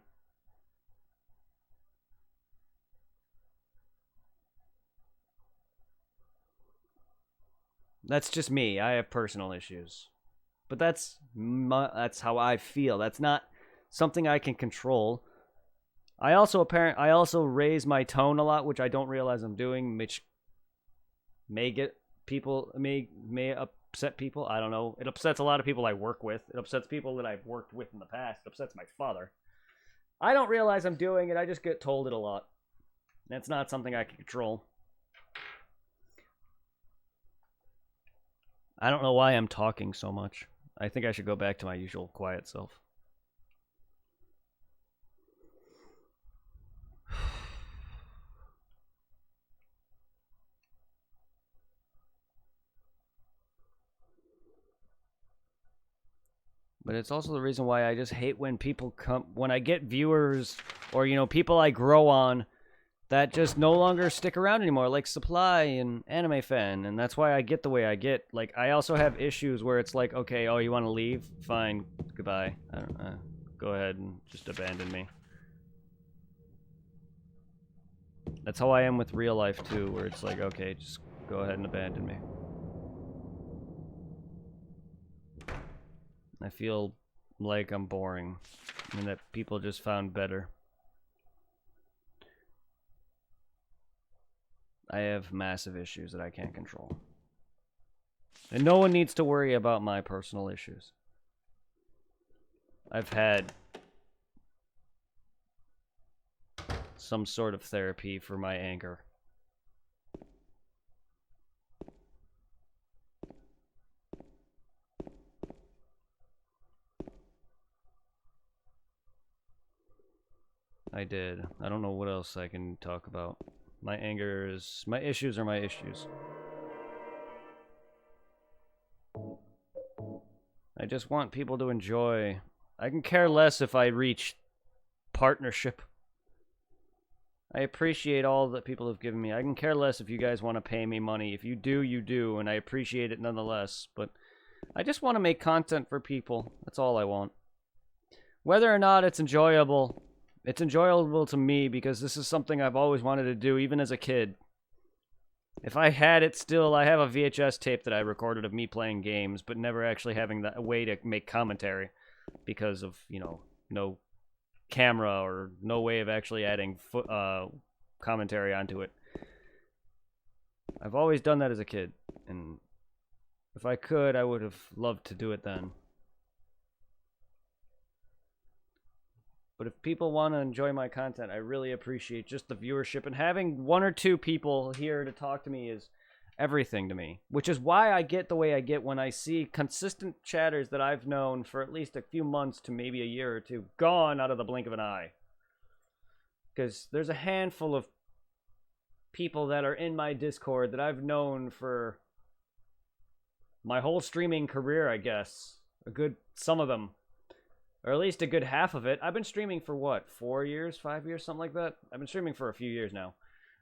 That's just me. I have personal issues. But that's how I feel. That's not something I can control. I also raise my tone a lot, which I don't realize I'm doing, which may get people may upset people. I don't know. It upsets a lot of people I work with. It upsets people that I've worked with in the past. It upsets my father. I don't realize I'm doing it. I just get told it a lot. That's not something I can control. I don't know why I'm talking so much. I think I should go back to my usual quiet self. But it's also the reason why I just hate when people come, when I get viewers or, you know, people I grow on that just no longer stick around anymore, like Supply and Anime Fan, and that's why I get the way I get. Like, I also have issues where it's like, okay, oh, you want to leave? Fine, goodbye. I don't know. Go ahead and just abandon me. That's how I am with real life, too, where it's like, okay, just go ahead and abandon me. I feel like I'm boring, and that people just found better. I have massive issues that I can't control. And no one needs to worry about my personal issues. I've had some sort of therapy for my anger. I did. I don't know what else I can talk about. My anger is... my issues are my issues. I just want people to enjoy. I can care less if I reach partnership. I appreciate all that people have given me. I can care less if you guys want to pay me money. If you do, you do, and I appreciate it nonetheless. But I just want to make content for people. That's all I want. Whether or not it's enjoyable to me because this is something I've always wanted to do, even as a kid. If I had it still, I have a VHS tape that I recorded of me playing games, but never actually having a way to make commentary because of, you know, no camera or no way of actually adding commentary onto it. I've always done that as a kid, and if I could, I would have loved to do it then. But if people want to enjoy my content, I really appreciate just the viewership, and having one or two people here to talk to me is everything to me, which is why I get the way I get when I see consistent chatters that I've known for at least a few months to maybe a year or two gone out of the blink of an eye. Because there's a handful of people that are in my Discord that I've known for my whole streaming career, I guess. A good, some of them. Or at least a good half of it. I've been streaming for what, 4 years, 5 years, something like that? I've been streaming for a few years now.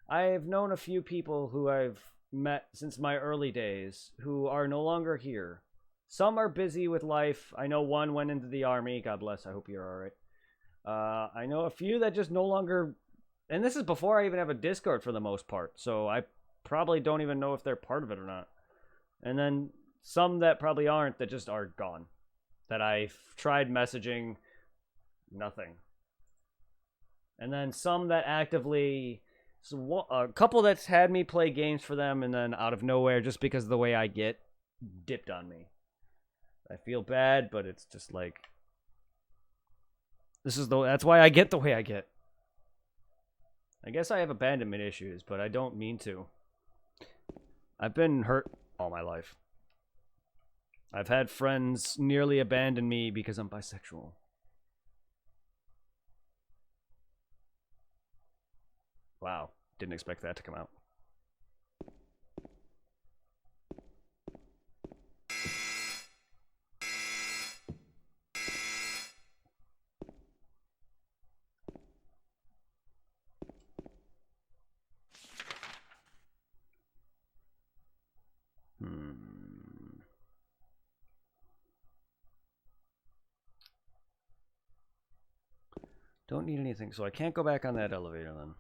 I've known a few people who I've met since my early days who are no longer here. Some are busy with life. I know one went into the army. God bless. I hope you're alright. I know a few that just no longer... And this is before I even have a Discord for the most part. So I probably don't even know if they're part of it or not. And then some that probably aren't, that just are gone. That I've tried messaging, nothing. And then some that actively, so a couple that's had me play games for them, and then out of nowhere, just because of the way I get, dipped on me. I feel bad, but it's just like, that's why I get the way I get. I guess I have abandonment issues, but I don't mean to. I've been hurt all my life. I've had friends nearly abandon me because I'm bisexual. Wow, didn't expect that to come out. Don't need anything, so I can't go back on that elevator then.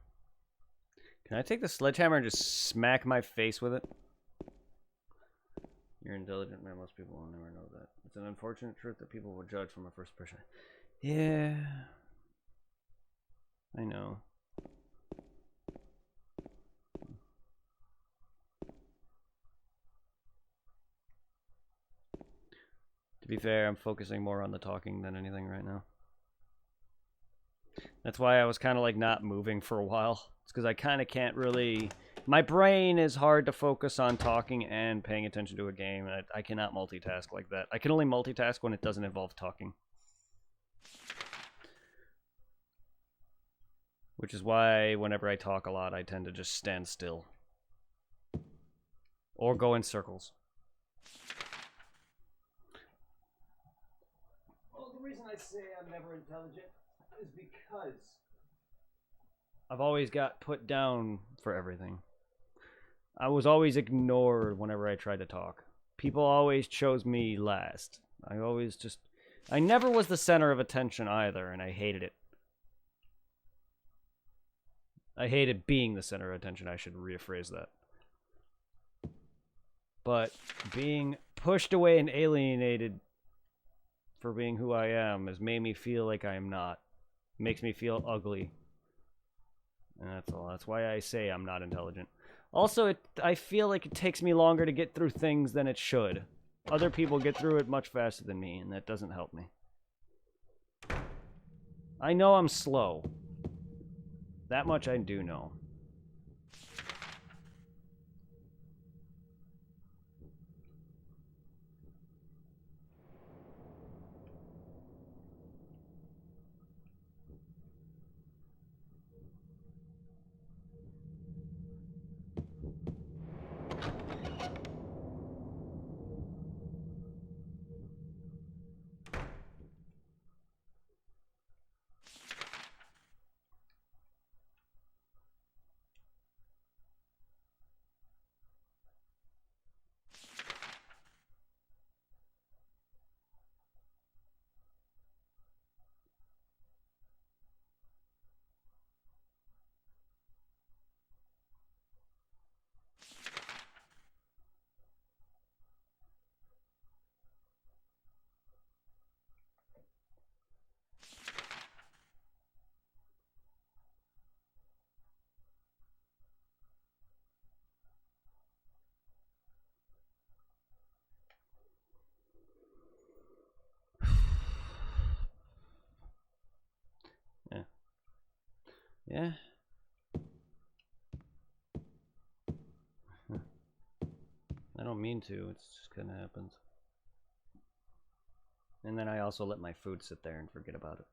Can I take the sledgehammer and just smack my face with it? You're intelligent, man. Most people will never know that. It's an unfortunate truth that people will judge from a first person. Yeah. I know. To be fair, I'm focusing more on the talking than anything right now. That's why I was kind of like not moving for a while. It's because I kind of can't really... My brain is hard to focus on talking and paying attention to a game. I cannot multitask like that. I can only multitask when it doesn't involve talking. Which is why whenever I talk a lot, I tend to just stand still. Or go in circles. reason I say I'm never intelligent is because I've always got put down for everything. I was always ignored whenever I tried to talk. People always chose me last. I never was the center of attention either, and I hated it. I hated being the center of attention. I should rephrase that. But being pushed away and alienated for being who I am has made me feel like I am not. It makes me feel ugly. And that's all. That's why I say I'm not intelligent. Also, I feel like it takes me longer to get through things than it should. Other people get through it much faster than me, and that doesn't help me. I know I'm slow. That much I do know. Yeah. Yeah. I don't mean to. It just kind of happens. And then I also let my food sit there and forget about it.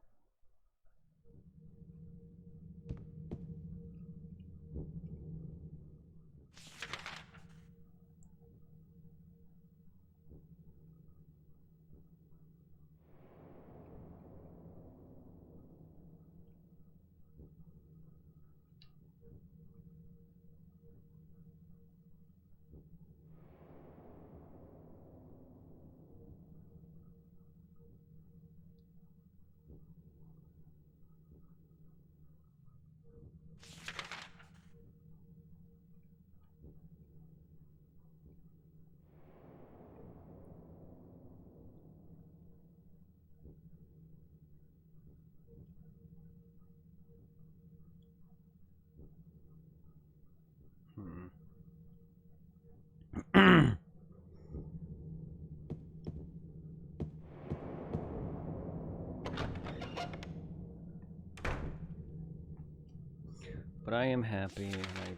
But I am happy, and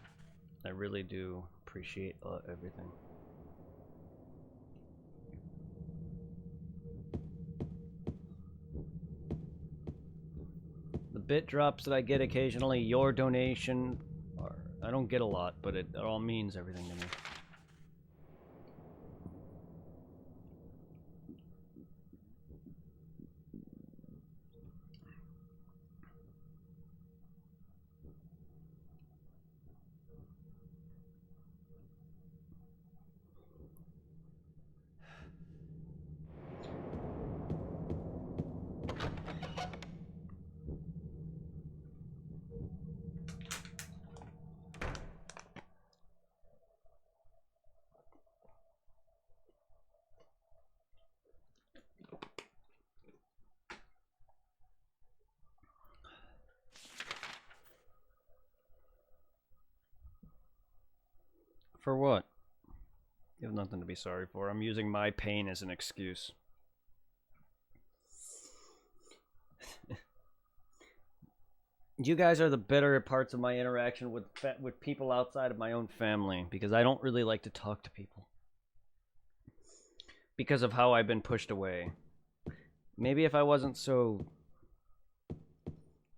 I really do appreciate everything. The bit drops that I get occasionally, your donation, I don't get a lot, but it all means everything to me. For what? You have nothing to be sorry for. I'm using my pain as an excuse. You guys are the bitter parts of my interaction with people outside of my own family, because I don't really like to talk to people. Because of how I've been pushed away. Maybe if I wasn't so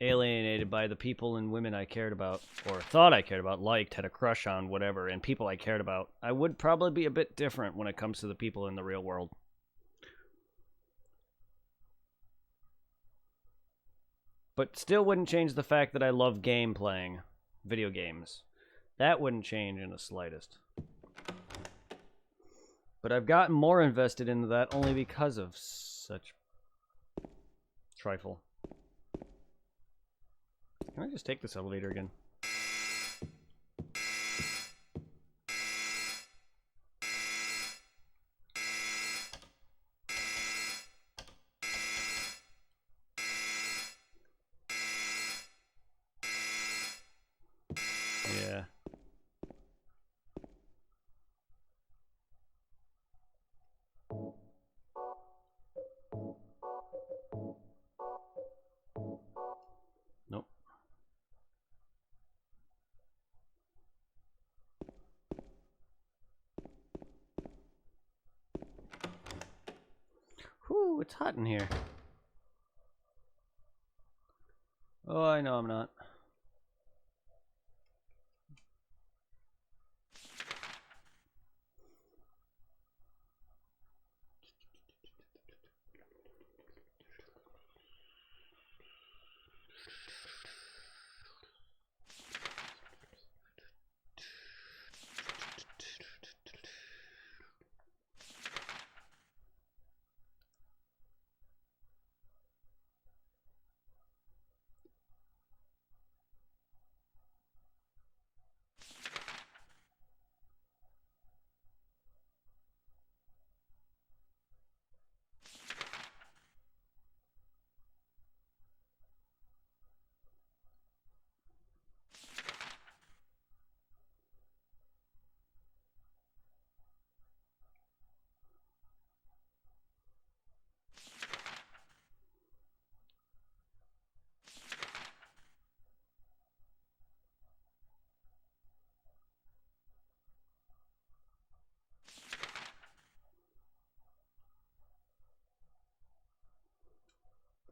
alienated by the people and women I cared about, or thought I cared about, liked, had a crush on, whatever, and people I cared about, I would probably be a bit different when it comes to the people in the real world. But still wouldn't change the fact that I love game playing. Video games. That wouldn't change in the slightest. But I've gotten more invested into that only because of such trifle. Can I just take this elevator again? Yeah. Nope. Whew, it's hot in here. Oh, I know I'm not.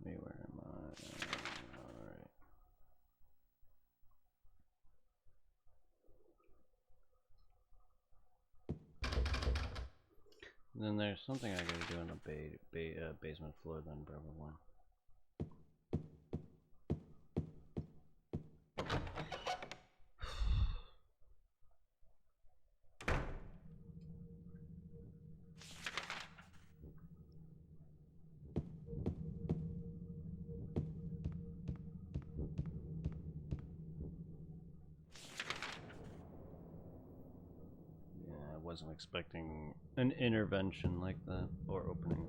Wait, where am I? Alright. Then there's something I gotta do on the basement floor then, probably. I wasn't expecting an intervention like that, or opening.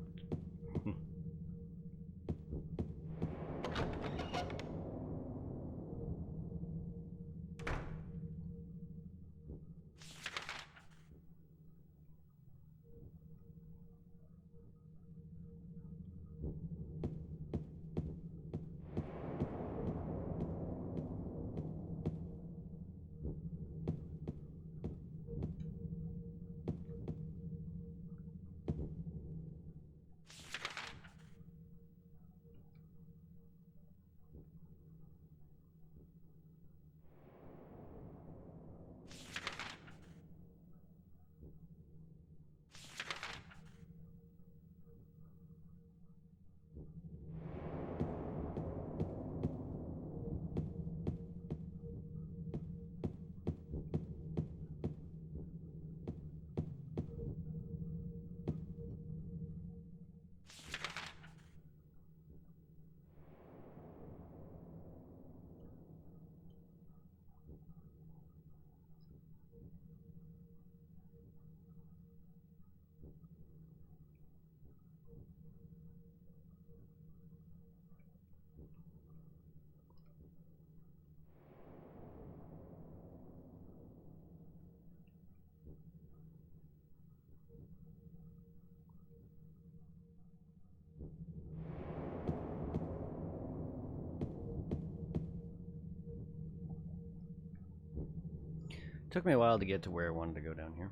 Took me a while to get to where I wanted to go down here.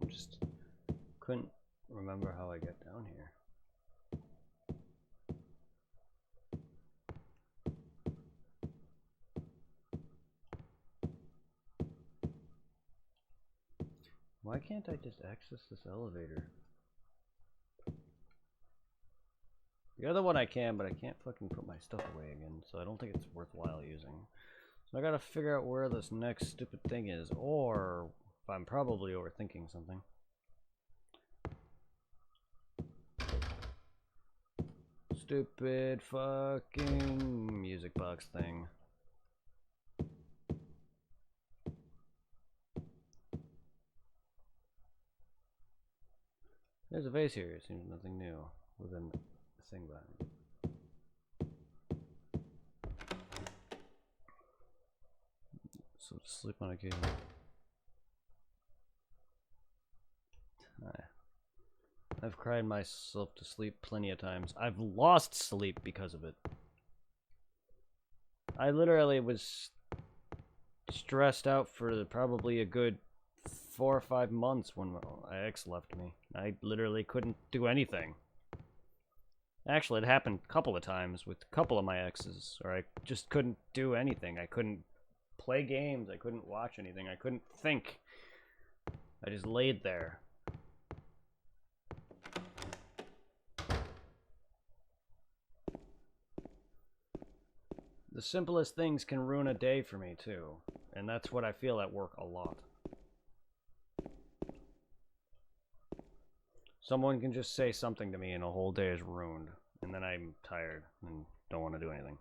Just couldn't remember how I got down here. Why can't I just access this elevator? The other one I can, but I can't fucking put my stuff away again, so I don't think it's worthwhile using. So I gotta figure out where this next stupid thing is, or if I'm probably overthinking something. Stupid fucking music box thing. There's a vase here. It seems nothing new within the thing behind it. So to sleep on occasion. I've cried myself to sleep plenty of times. I've lost sleep because of it. I literally was stressed out for probably a good 4 or 5 months when my ex left me. I literally couldn't do anything. Actually, it happened a couple of times with a couple of my exes, or I just couldn't do anything. I couldn't play games. I couldn't watch anything. I couldn't think. I just laid there. The simplest things can ruin a day for me, too. And that's what I feel at work a lot. Someone can just say something to me and a whole day is ruined. And then I'm tired and don't want to do anything.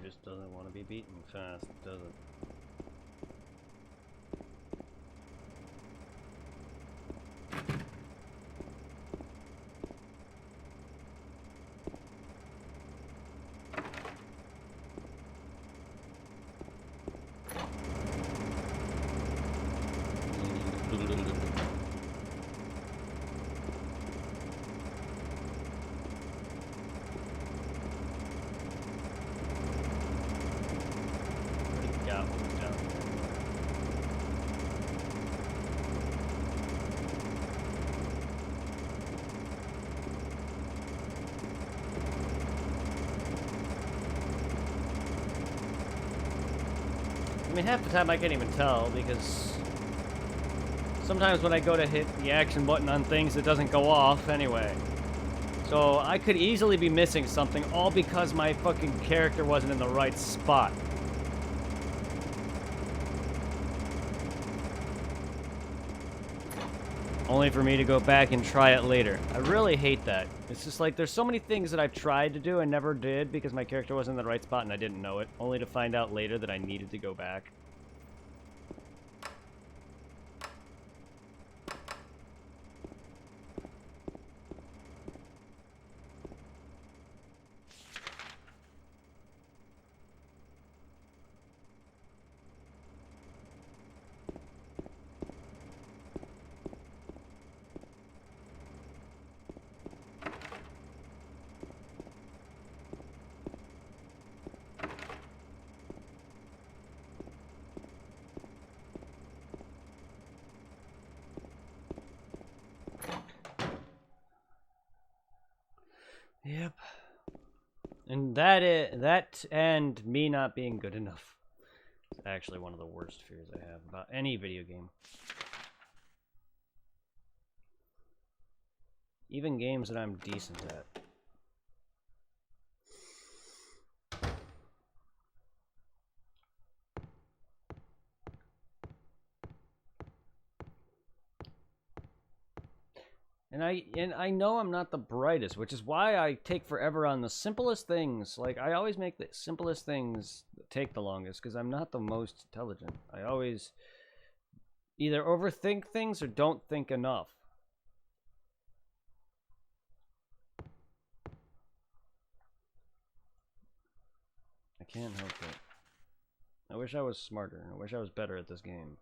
He just doesn't want to be beaten fast, does it? I mean, half the time I can't even tell because sometimes when I go to hit the action button on things, it doesn't go off anyway. So I could easily be missing something all because my fucking character wasn't in the right spot. Only for me to go back and try it later. I really hate that. It's just like, there's so many things that I've tried to do and never did because my character wasn't in the right spot and I didn't know it, only to find out later that I needed to go back. Yep. And that and me not being good enough is actually one of the worst fears I have about any video game. Even games that I'm decent at. And I know I'm not the brightest, which is why I take forever on the simplest things. Like, I always make the simplest things take the longest because I'm not the most intelligent. I always either overthink things or don't think enough. I can't help it. I wish I was smarter. I wish I was better at this game.